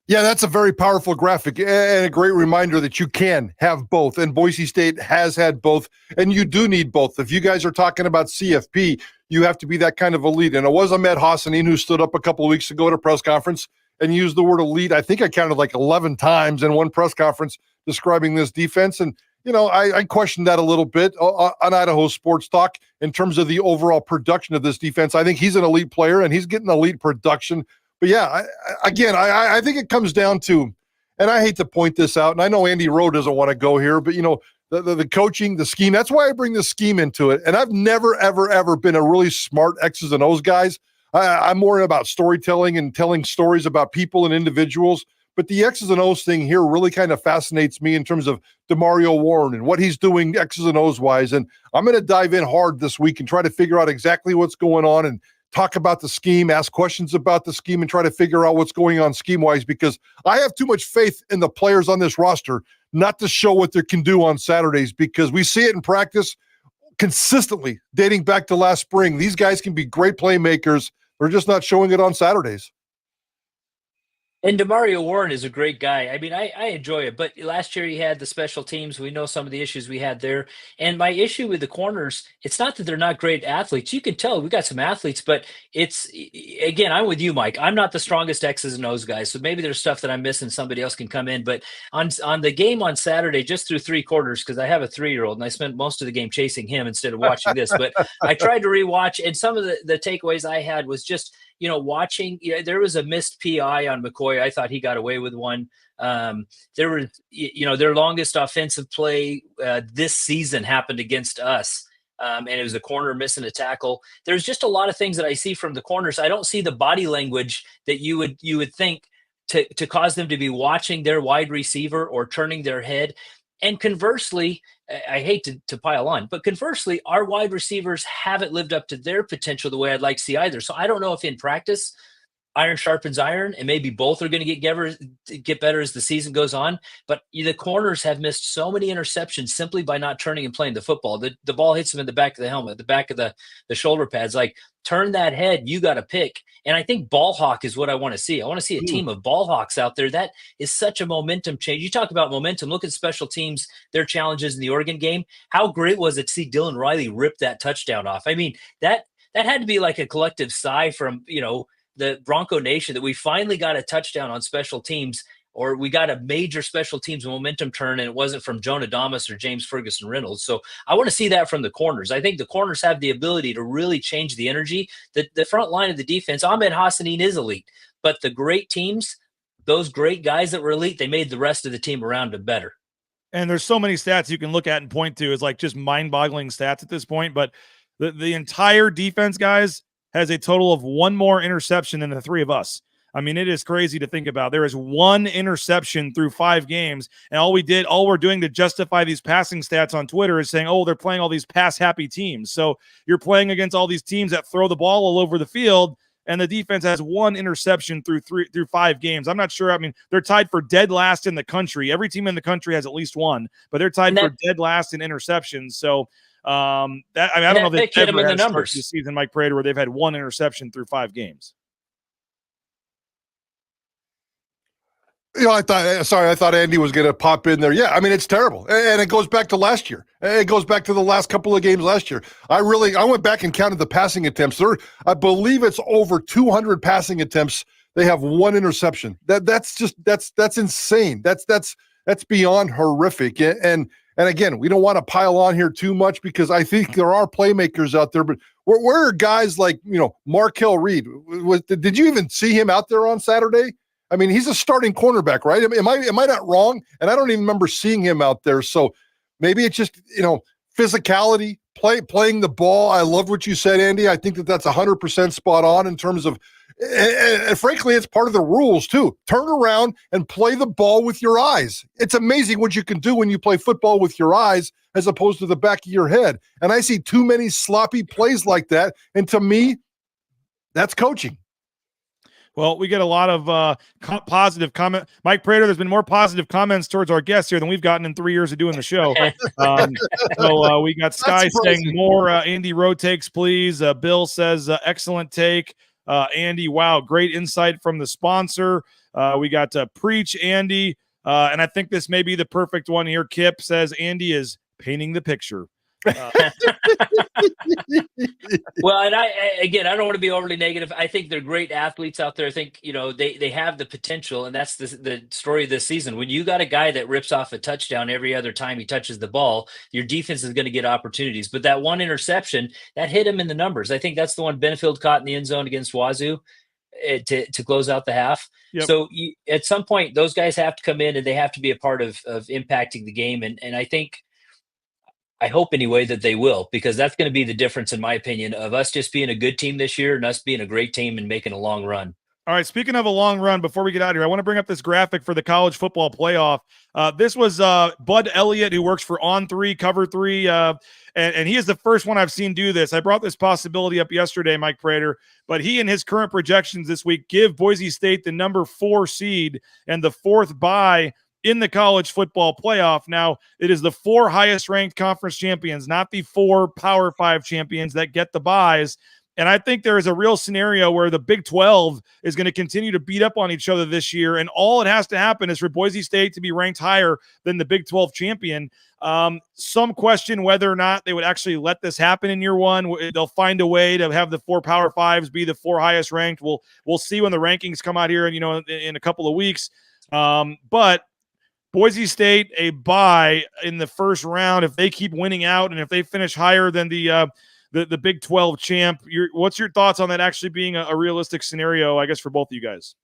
Yeah, that's a very powerful graphic and a great reminder that you can have both. And Boise State has had both, and you do need both. If you guys are talking about CFP, you have to be that kind of elite. And it was Ahmed Hassanin who stood up a couple of weeks ago at a press conference and used the word elite. I think I counted like 11 times in one press conference describing this defense. And, I questioned that a little bit on Idaho Sports Talk in terms of the overall production of this defense. I think he's an elite player and he's getting elite production. But yeah, I think it comes down to, and I hate to point this out, and I know Andy Rowe doesn't want to go here, but the coaching, the scheme, that's why I bring the scheme into it. And I've never, ever, ever been a really smart X's and O's guys. I'm more about storytelling and telling stories about people and individuals. But the X's and O's thing here really kind of fascinates me in terms of DeMario Warren and what he's doing X's and O's wise. And I'm going to dive in hard this week and try to figure out exactly what's going on and talk about the scheme, ask questions about the scheme, and try to figure out what's going on scheme-wise, because I have too much faith in the players on this roster not to show what they can do on Saturdays, because we see it in practice consistently dating back to last spring. These guys can be great playmakers. They're just not showing it on Saturdays. And DeMario Warren is a great guy. I mean, I enjoy it. But last year he had the special teams. We know some of the issues we had there. And my issue with the corners, it's not that they're not great athletes. You can tell we got some athletes, but again, I'm with you, Mike. I'm not the strongest X's and O's guy. So maybe there's stuff that I'm missing. Somebody else can come in. But on the game on Saturday, just through 3 quarters, because I have a 3-year-old and I spent most of the game chasing him instead of watching this. But I tried to rewatch, and some of the takeaways I had was just, watching, there was a missed PI on McCoy. I thought he got away with one. There were, their longest offensive play this season happened against us. And it was a corner missing a tackle. There's just a lot of things that I see from the corners. I don't see the body language that you would think to cause them to be watching their wide receiver or turning their head. And conversely, I hate to pile on, but conversely, our wide receivers haven't lived up to their potential the way I'd like to see either. So I don't know if in practice, iron sharpens iron, and maybe both are going to get better as the season goes on. But the corners have missed so many interceptions simply by not turning and playing the football. The ball hits them in the back of the helmet, the back of the shoulder pads. Like, turn that head, you got to pick. And I think ball hawk is what I want to see. I want to see a team of ball hawks out there. That is such a momentum change. You talk about momentum. Look at special teams, their challenges in the Oregon game. How great was it to see Dylan Riley rip that touchdown off? I mean, that had to be like a collective sigh from, the Bronco Nation that we finally got a touchdown on special teams, or we got a major special teams momentum turn, and it wasn't from Jonah Damas or James Ferguson Reynolds. So I want to see that from the corners. I think the corners have the ability to really change the energy. The front line of the defense, Ahmed Hassanin is elite, but the great teams, those great guys that were elite, they made the rest of the team around them better. And there's so many stats you can look at and point to. It's like just mind-boggling stats at this point, but the entire defense, guys, has a total of 1 more interception than the 3 of us. I mean, it is crazy to think about. There is one interception through 5 games, and all we're doing to justify these passing stats on Twitter is saying, oh, they're playing all these pass-happy teams. So you're playing against all these teams that throw the ball all over the field, and the defense has one interception through 5 games. I'm not sure. I mean, they're tied for dead last in the country. Every team in the country has at least one, but they're tied for dead last in interceptions. So I don't know if they've ever had a start to the season, Mike Prater, where they've had one interception through 5 games. I thought Andy was going to pop in there. Yeah, I mean, it's terrible. And it goes back to last year. It goes back to the last couple of games last year. I went back and counted the passing attempts. I believe it's over 200 passing attempts. They have one interception. That's insane. That's beyond horrific. And again, we don't want to pile on here too much because I think there are playmakers out there, but where are guys like, Markel Reed? Did you even see him out there on Saturday? I mean, he's a starting cornerback, right? Am I not wrong? And I don't even remember seeing him out there. So maybe it's just, physicality, playing the ball. I love what you said, Andy. I think that's 100% spot on in terms of, and frankly, it's part of the rules too. Turn around and play the ball with your eyes. It's amazing what you can do when you play football with your eyes as opposed to the back of your head. And I see too many sloppy plays like that. And to me, that's coaching. Well, we get a lot of positive comment. Mike Prater, there's been more positive comments towards our guests here than we've gotten in 3 years of doing the show. So we got Sky saying more Andy Rowe takes, please. Bill says, excellent take. Andy, wow, great insight from the sponsor. We got Preach Andy. And I think this may be the perfect one here. Kip says Andy is painting the picture. Well, and I don't want to be overly negative. I think they're great athletes out there. I think, they have the potential, and that's the story of this season. When you got a guy that rips off a touchdown every other time he touches the ball, your defense is going to get opportunities. But that one interception, that hit him in the numbers. I think that's the one Benefield caught in the end zone against Wazoo to close out the half. Yep. So at some point, those guys have to come in, and they have to be a part of impacting the game. And I hope anyway that they will, because that's going to be the difference, in my opinion, of us just being a good team this year and us being a great team and making a long run. All right, speaking of a long run, before we get out of here, I want to bring up this graphic for the college football playoff. This was Bud Elliott, who works for On3, Cover 3, and he is the first one I've seen do this. I brought this possibility up yesterday, Mike Prater, but he and his current projections this week give Boise State the number 4 seed and the 4th bye in the college football playoff. Now, it is the 4 highest ranked conference champions, not the 4 Power 5 champions that get the buys. And I think there is a real scenario where the Big 12 is going to continue to beat up on each other this year. And all it has to happen is for Boise State to be ranked higher than the Big 12 champion. Some question whether or not they would actually let this happen in year one. They'll find a way to have the 4 Power 5s be the 4 highest ranked. We'll see when the rankings come out here in a couple of weeks. But Boise State, a bye in the first round, if they keep winning out and if they finish higher than the Big 12 champ, what's your thoughts on that actually being a realistic scenario, I guess, for both of you guys?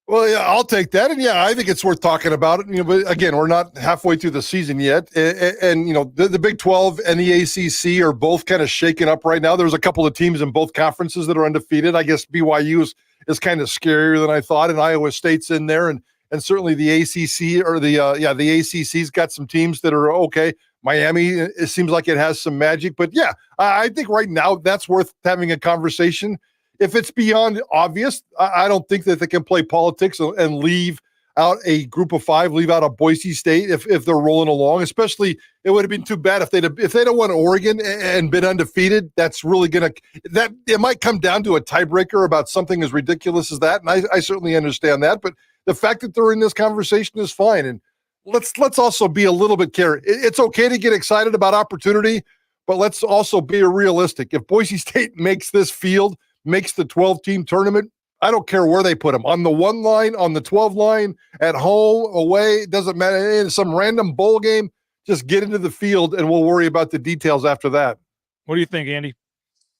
Well, yeah, I'll take that. And yeah, I think it's worth talking about it. But again, we're not halfway through the season yet. And the Big 12 and the ACC are both kind of shaken up right now. There's a couple of teams in both conferences that are undefeated. I guess BYU is kind of scarier than I thought, and Iowa State's in there. And certainly the ACC or the ACC's got some teams that are okay. Miami, it seems like it has some magic. But yeah, I think right now that's worth having a conversation. If it's beyond obvious, I don't think that they can play politics and leave out a group of 5, leave out a Boise State if they're rolling along. Especially, it would have been too bad if they don't won Oregon and been undefeated. That's really it might come down to a tiebreaker about something as ridiculous as that. And I certainly understand that. But the fact that they're in this conversation is fine. And let's also be a little bit careful. It's okay to get excited about opportunity, but let's also be realistic. If Boise State makes this field, makes the 12-team tournament, I don't care where they put them, on the 1 line, on the 12 line, at home, away, it doesn't matter. In some random bowl game, just get into the field and we'll worry about the details after that. What do you think, Andy?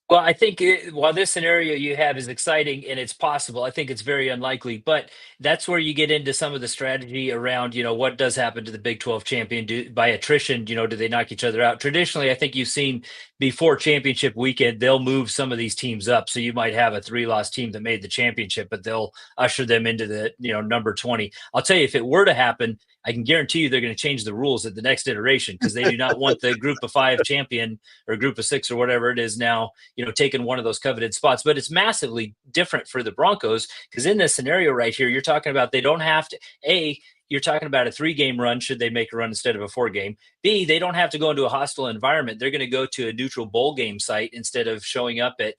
Well, I think while this scenario you have is exciting and it's possible, I think it's very unlikely. But that's where you get into some of the strategy around, what does happen to the Big 12 champion by attrition. Do they knock each other out? Traditionally, I think you've seen before championship weekend, they'll move some of these teams up. So you might have a 3-loss team that made the championship, but they'll usher them into the number 20. I'll tell you, if it were to happen, I can guarantee you they're going to change the rules at the next iteration because they do not want the group of 5 champion or group of 6 or whatever it is now, taking one of those coveted spots. But it's massively different for the Broncos because in this scenario right here, you're talking about they don't have to, you're talking about a 3-game run should they make a run instead of a 4-game. B, they don't have to go into a hostile environment. They're going to go to a neutral bowl game site instead of showing up at,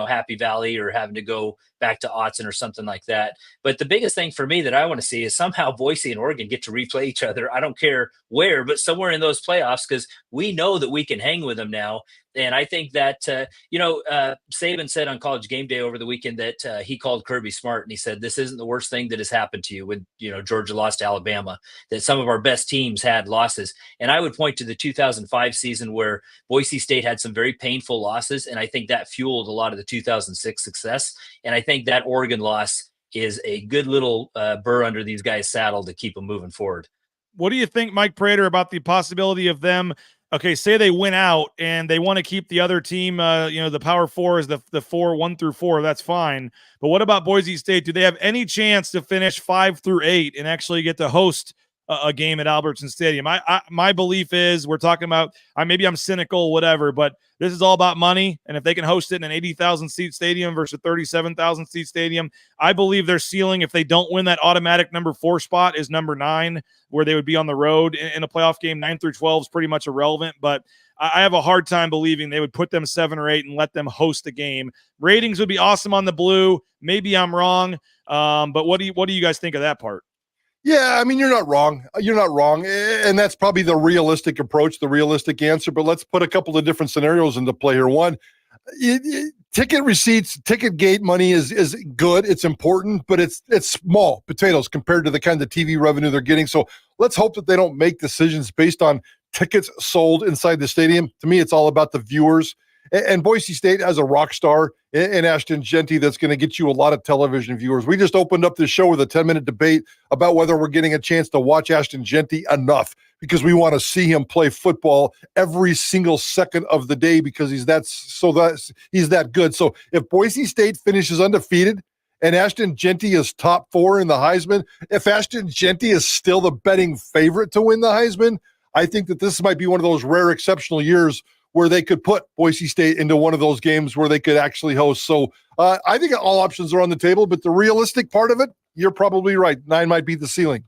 Happy Valley or having to go back to Autzen or something like that. But the biggest thing for me that I want to see is somehow Boise and Oregon get to replay each other. I don't care where, but somewhere in those playoffs because we know that we can hang with them now. And I think that, Saban said on College Game Day over the weekend that he called Kirby smart. And he said, this isn't the worst thing that has happened to you when, Georgia lost to Alabama, that some of our best teams had losses. And I would point to the 2005 season where Boise State had some very painful losses. And I think that fueled a lot of the 2006 success. And I think that Oregon loss is a good little burr under these guys' saddle to keep them moving forward. What do you think, Mike Prater, about the possibility of them? Okay, say they win out and they want to keep the other team, the Power Four is the 4, 1 through 4. That's fine. But what about Boise State? Do they have any chance to finish 5 through 8 and actually get to host a game at Albertson Stadium? My belief is we're talking about, maybe I'm cynical, whatever, but this is all about money. And if they can host it in an 80,000 seat stadium versus a 37,000 seat stadium, I believe their ceiling, if they don't win that automatic number 4 spot, is number 9, where they would be on the road in a playoff game. 9 through 12 is pretty much irrelevant, but I have a hard time believing they would put them 7 or 8 and let them host the game. Ratings would be awesome on the blue. Maybe I'm wrong. But what do you guys think of that part? Yeah, you're not wrong. You're not wrong. And that's probably the realistic approach, the realistic answer. But let's put a couple of different scenarios into play here. One, ticket receipts, ticket gate money is good. It's important, but it's small potatoes compared to the kind of TV revenue they're getting. So let's hope that they don't make decisions based on tickets sold inside the stadium. To me, it's all about the viewers. And Boise State has a rock star in Ashton Jeanty that's going to get you a lot of television viewers. We just opened up this show with a 10-minute debate about whether we're getting a chance to watch Ashton Jeanty enough because we want to see him play football every single second of the day because he's that good. So if Boise State finishes undefeated and Ashton Jeanty is top 4 in the Heisman, if Ashton Jeanty is still the betting favorite to win the Heisman, I think that this might be one of those rare exceptional years where they could put Boise State into one of those games where they could actually host. So I think all options are on the table, but the realistic part of it, you're probably right. 9 might be the ceiling.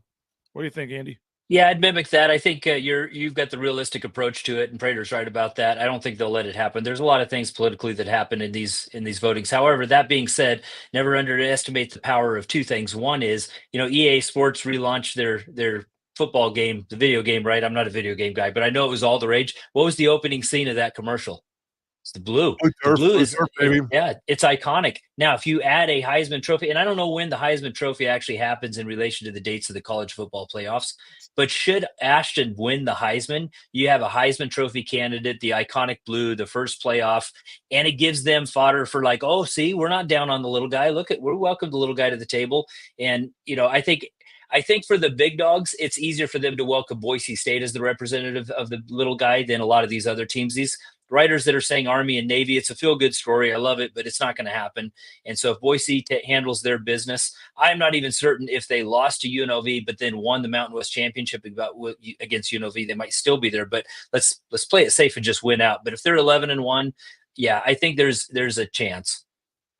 What do you think, Andy? Yeah, I'd mimic that. I think you've got the realistic approach to it, and Prater's right about that. I don't think they'll let it happen. There's a lot of things politically that happen in these votings. However, that being said, never underestimate the power of 2 things. One is, EA Sports relaunched their football game, the video game, right? I'm not a video game guy, but I know it was all the rage. What was the opening scene of that commercial? It's the blue. The blue is, yeah, it's iconic. Now, if you add a Heisman Trophy, and I don't know when the Heisman Trophy actually happens in relation to the dates of the college football playoffs, but should Ashton win the Heisman, you have a Heisman Trophy candidate, the iconic blue, the first playoff, and it gives them fodder for like, oh, see, we're not down on the little guy. We're welcome the little guy to the table. And, I think for the big dogs, it's easier for them to welcome Boise State as the representative of the little guy than a lot of these other teams. These writers that are saying Army and Navy, it's a feel-good story. I love it, but it's not going to happen. And so if Boise handles their business, I'm not even certain if they lost to UNLV, but then won the Mountain West Championship against UNLV, they might still be there. But let's play it safe and just win out. But if they're 11-1, yeah, I think there's a chance.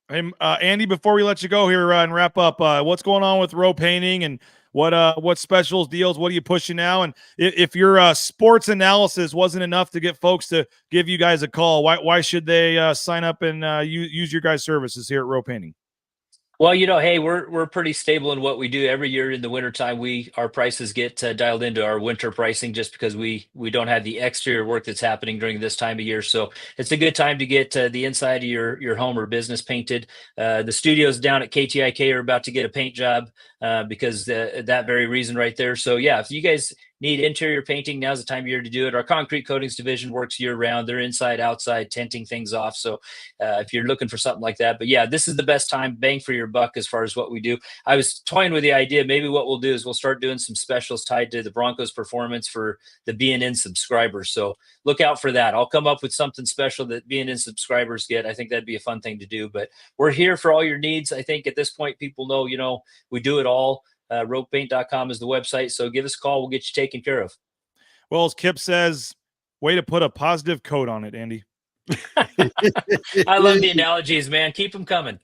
Hey, Andy, before we let you go here and wrap up, what's going on with row painting and what specials, deals, what are you pushing now? And if your sports analysis wasn't enough to get folks to give you guys a call, why should they sign up and use your guys' services here at Row Painting? Well, hey, we're pretty stable in what we do. Every year in the wintertime, our prices get dialed into our winter pricing just because we don't have the exterior work that's happening during this time of year. So it's a good time to get the inside of your home or business painted. The studios down at KTIK are about to get a paint job because that very reason right there. So yeah, if you guys need interior painting, now's the time of year to do it. Our concrete coatings division works year round. They're inside, outside, tenting things off. So if you're looking for something like that, but yeah, this is the best time, bang for your buck as far as what we do. I was toying with the idea, maybe what we'll do is we'll start doing some specials tied to the Broncos performance for the BNN subscribers. So look out for that. I'll come up with something special that BNN subscribers get. I think that'd be a fun thing to do, but we're here for all your needs. I think at this point, people know, we do it all. Ropepaint.com is the website. So give us a call. We'll get you taken care of. Well, as Kip says, way to put a positive coat on it, Andy. I love the analogies, man. Keep them coming.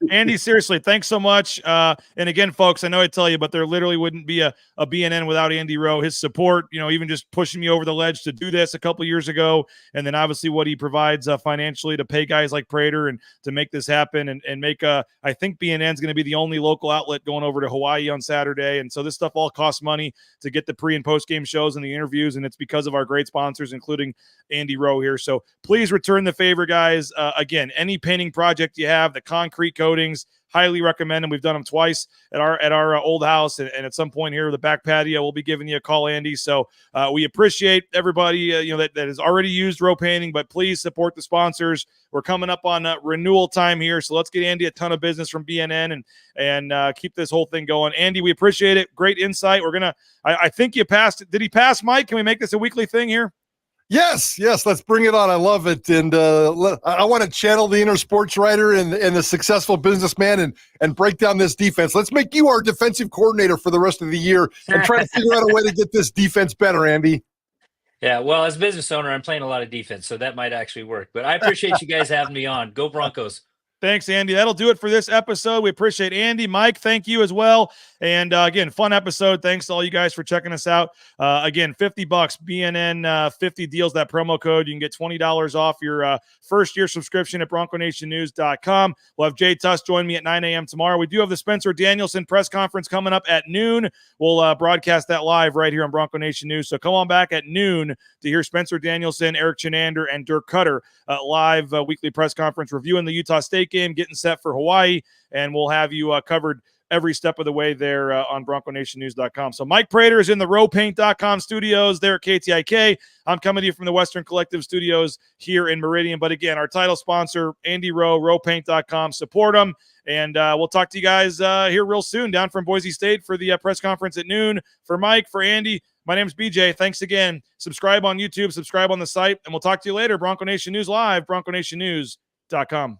Andy, seriously, thanks so much. And again, folks, I know I tell you, but there literally wouldn't be a BNN without Andy Rowe. His support, even just pushing me over the ledge to do this a couple years ago, and then obviously what he provides financially to pay guys like Prater and to make this happen and make I think BNN is going to be the only local outlet going over to Hawaii on Saturday, and so this stuff all costs money to get the pre and post game shows and the interviews, and it's because of our great sponsors, including Andy Rowe here. So please return the favor, guys. Again, any painting project you have, the concrete coatings, highly recommend them. We've done them twice at our old house, and at some point here, the back patio, we'll be giving you a call, Andy. So we appreciate everybody that has already used Rowe Painting, but please support the sponsors. We're coming up on renewal time here, so let's get Andy a ton of business from BNN and keep this whole thing going. Andy, we appreciate it. Great insight. We're gonna. I think you passed. Did he pass, Mike? Can we make this a weekly thing here? Yes, let's bring it on. I love it. And I want to channel the inner sports writer and the successful businessman and break down this defense. Let's make you our defensive coordinator for the rest of the year and try to figure out a way to get this defense better, Andy. Yeah, well, as a business owner, I'm playing a lot of defense, so that might actually work. But I appreciate you guys having me on. Go Broncos. Thanks, Andy. That'll do it for this episode. We appreciate Andy. Mike, thank you as well. And again, fun episode. Thanks to all you guys for checking us out. Again, $50, BNN 50 deals, that promo code. You can get $20 off your first year subscription at BroncoNationNews.com. We'll have Jay Tuss join me at 9 a.m. tomorrow. We do have the Spencer Danielson press conference coming up at noon. We'll broadcast that live right here on Bronco Nation News. So come on back at noon to hear Spencer Danielson, Eric Chinander, and Dirk Cutter live weekly press conference reviewing the Utah State game, getting set for Hawaii, and we'll have you covered every step of the way there on BroncoNationNews.com. So Mike Prater is in the RowePaint.com studios there at KTIK. I'm coming to you from the Western Collective studios here in Meridian. But again, our title sponsor, Andy Rowe, RowePaint.com. Support them. And we'll talk to you guys here real soon down from Boise State for the press conference at noon. For Mike, for Andy, my name's BJ. Thanks again. Subscribe on YouTube, subscribe on the site, and we'll talk to you later. Bronco Nation News Live, BroncoNationNews.com.